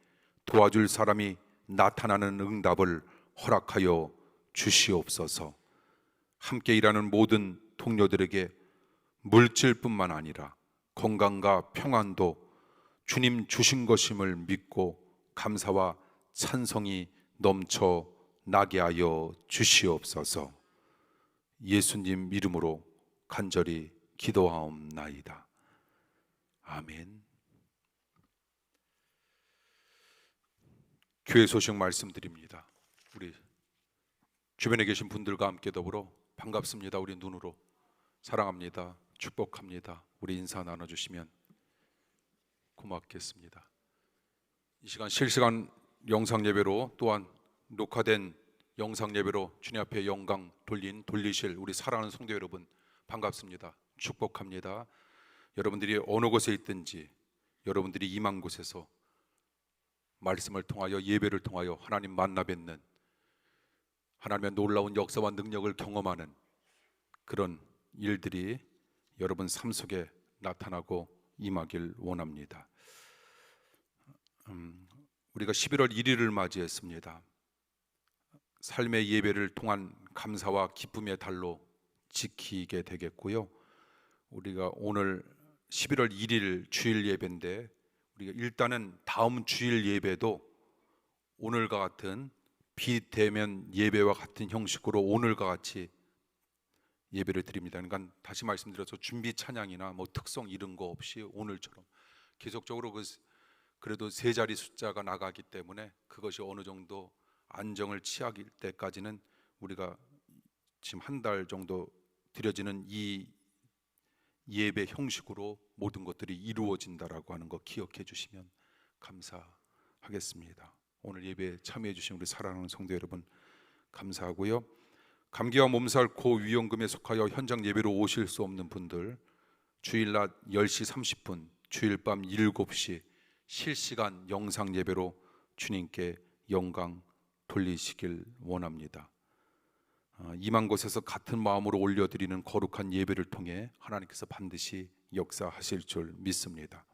도와줄 사람이 나타나는 응답을 허락하여 주시옵소서. 함께 일하는 모든 동료들에게 물질뿐만 아니라 건강과 평안도 주님 주신 것임을 믿고 감사와 찬성이 넘쳐 나게 하여 주시옵소서. 예수님 이름으로 간절히 기도하옵나이다. 아멘. 교회 소식 말씀드립니다. 우리 주변에 계신 분들과 함께 더불어 반갑습니다. 우리 눈으로 사랑합니다. 축복합니다. 우리 인사 나눠주시면 고맙겠습니다. 이 시간 실시간 영상 예배로 또한 녹화된 영상 예배로 주님 앞에 영광 돌리실 우리 사랑하는 성도 여러분 반갑습니다. 축복합니다. 여러분들이 어느 곳에 있든지 여러분들이 임한 곳에서 말씀을 통하여 예배를 통하여 하나님 만나 뵙는 하나님의 놀라운 역사와 능력을 경험하는 그런 일들이 여러분 삶 속에 나타나고 임하길 원합니다. 우리가 11월 1일을 맞이했습니다. 삶의 예배를 통한 감사와 기쁨의 달로 지키게 되겠고요. 우리가 오늘 11월 1일 주일 예배인데 우리가 일단은 다음 주일 예배도 오늘과 같은 비대면 예배와 같은 형식으로 오늘과 같이 예배를 드립니다. 그러니까 다시 말씀드려서 준비 찬양이나 뭐 특성 이런 거 없이 오늘처럼 계속적으로 그래도 세 자리 숫자가 나가기 때문에 그것이 어느 정도 안정을 취할 때까지는 우리가 지금 한 달 정도 드려지는 이 예배 형식으로 모든 것들이 이루어진다라고 하는 거 기억해 주시면 감사하겠습니다. 오늘 예배에 참여해 주신 우리 사랑하는 성도 여러분 감사하고요. 감기와 몸살, 고위험군에 속하여 현장 예배로 오실 수 없는 분들 주일낮 10시 30분, 주일 밤 7시 실시간 영상 예배로 주님께 영광 돌리시길 원합니다. 2만 곳에서 같은 마음으로 올려드리는 거룩한 예배를 통해 하나님께서 반드시 역사하실 줄 믿습니다.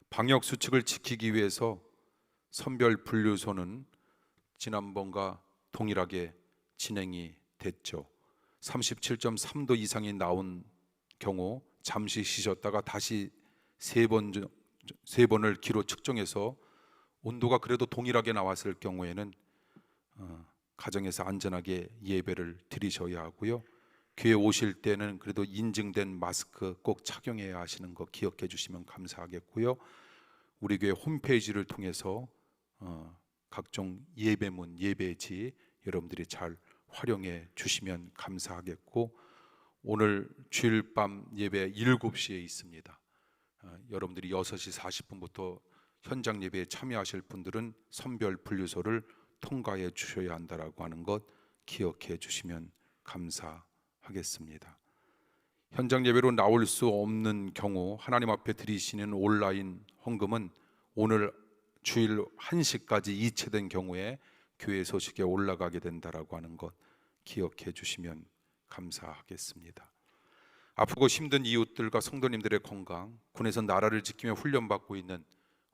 방역 수칙을 지키기 위해서 선별 분류소는 지난번과 동일하게 진행이 됐죠. 37.3도 이상이 나온 경우 잠시 쉬셨다가 다시 세 번을 기로 측정해서 온도가 그래도 동일하게 나왔을 경우에는 가정에서 안전하게 예배를 드리셔야 하고요. 교회 오실 때는 그래도 인증된 마스크 꼭 착용해야 하시는 거 기억해 주시면 감사하겠고요. 우리 교회 홈페이지를 통해서 각종 예배문, 예배지 여러분들이 잘 활용해 주시면 감사하겠고, 오늘 주일 밤 예배 7시에 있습니다. 여러분들이 6시 40분부터 현장 예배에 참여하실 분들은 선별 분류소를 통과해 주셔야 한다라고 하는 것 기억해 주시면 감사하겠습니다. 현장 예배로 나올 수 없는 경우 하나님 앞에 드리시는 온라인 헌금은 오늘 주일 1시까지 이체된 경우에 교회 소식에 올라가게 된다라고 하는 것 기억해 주시면 감사하겠습니다. 아프고 힘든 이웃들과 성도님들의 건강, 군에서 나라를 지키며 훈련받고 있는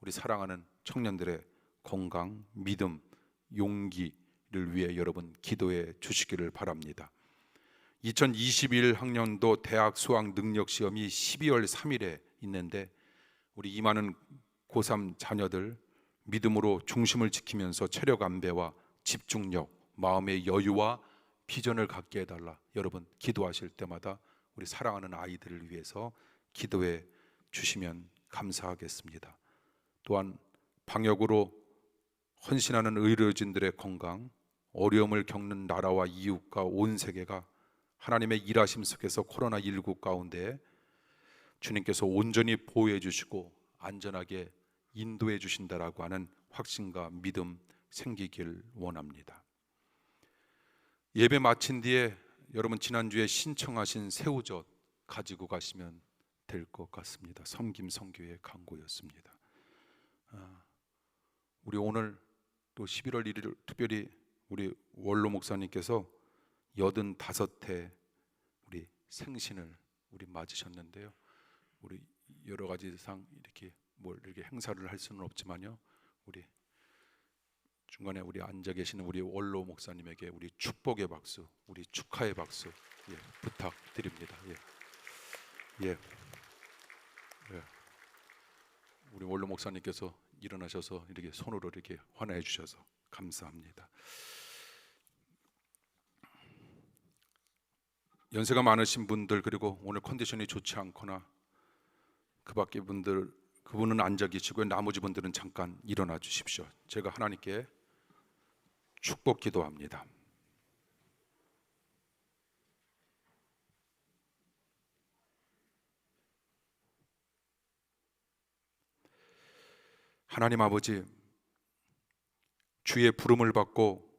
우리 사랑하는 청년들의 건강, 믿음, 용기를 위해 여러분 기도해 주시기를 바랍니다. 2021 학년도 대학 수학 능력 시험이 12월 3일에 있는데 우리 이많은 고3 자녀들 믿음으로 중심을 지키면서 체력 안배와 집중력, 마음의 여유와 비전을 갖게 해달라. 여러분 기도하실 때마다 우리 사랑하는 아이들을 위해서 기도해 주시면 감사하겠습니다. 또한 방역으로 헌신하는 의료진들의 건강, 어려움을 겪는 나라와 이웃과 온 세계가 하나님의 일하심 속에서 코로나19 가운데 주님께서 온전히 보호해 주시고 안전하게 인도해 주신다라고 하는 확신과 믿음 생기길 원합니다. 예배 마친 뒤에 여러분 지난주에 신청하신 새우젓 가지고 가시면 될 것 같습니다. 섬김 선교의 강구였습니다. 우리 오늘 또 11월 1일 특별히 우리 원로 목사님께서 85회 우리 생신을 우리 맞으셨는데요. 우리 여러 가지 상 이렇게 이렇게 행사를 할 수는 없지만요. 우리 중간에 우리 앉아 계시는 우리 원로 목사님에게 우리 축복의 박수, 우리 축하의 박수 부탁드립니다. 예. 우리 원로 목사님께서 일어나셔서 이렇게 손으로 이렇게 환호해 주셔서 감사합니다. 연세가 많으신 분들 그리고 오늘 컨디션이 좋지 않거나 그밖에 그분은 앉아 계시고요. 나머지 분들은 잠깐 일어나 주십시오. 제가 하나님께 축복 기도합니다. 하나님 아버지, 주의 부름을 받고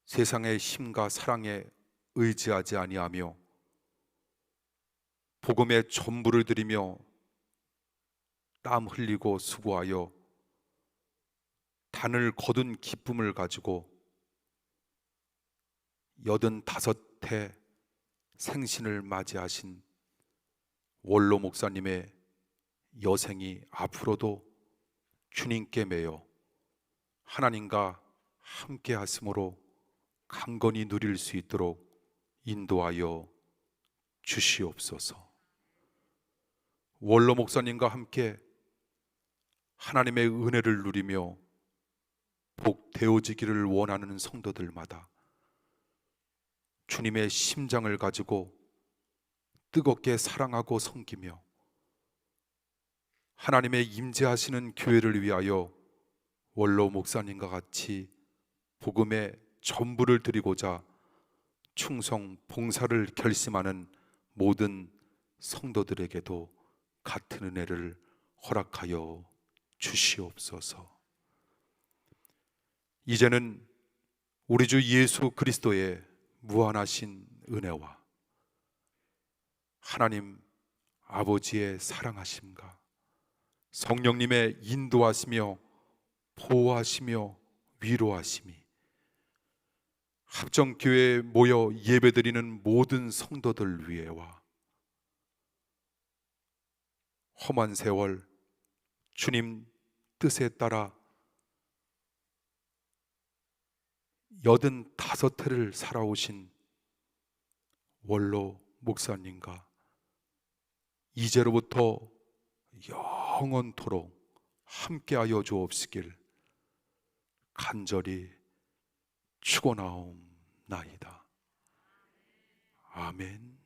세상의 힘과 사랑에 의지하지 아니하며 복음의 전부를 드리며 땀 흘리고 수고하여 단을 거둔 기쁨을 가지고 85회 생신을 맞이하신 원로 목사님의 여생이 앞으로도 주님께 매여 하나님과 함께 하심으로 강건히 누릴 수 있도록 인도하여 주시옵소서. 원로 목사님과 함께 하나님의 은혜를 누리며 복 되어지기를 원하는 성도들마다 주님의 심장을 가지고 뜨겁게 사랑하고 섬기며 하나님의 임재하시는 교회를 위하여 원로 목사님과 같이 복음의 전부를 드리고자 충성 봉사를 결심하는 모든 성도들에게도 같은 은혜를 허락하여 주시옵소서. 이제는 우리 주 예수 그리스도의 무한하신 은혜와 하나님 아버지의 사랑하심과 성령님의 인도하시며 보호하시며 위로하심이 합정교회에 모여 예배드리는 모든 성도들 위에와 험한 세월 주님 뜻에 따라 85해를 살아오신 원로 목사님과 이제로부터 영원토록 함께하여 주옵시길 간절히 축원하옵나이다. 아멘.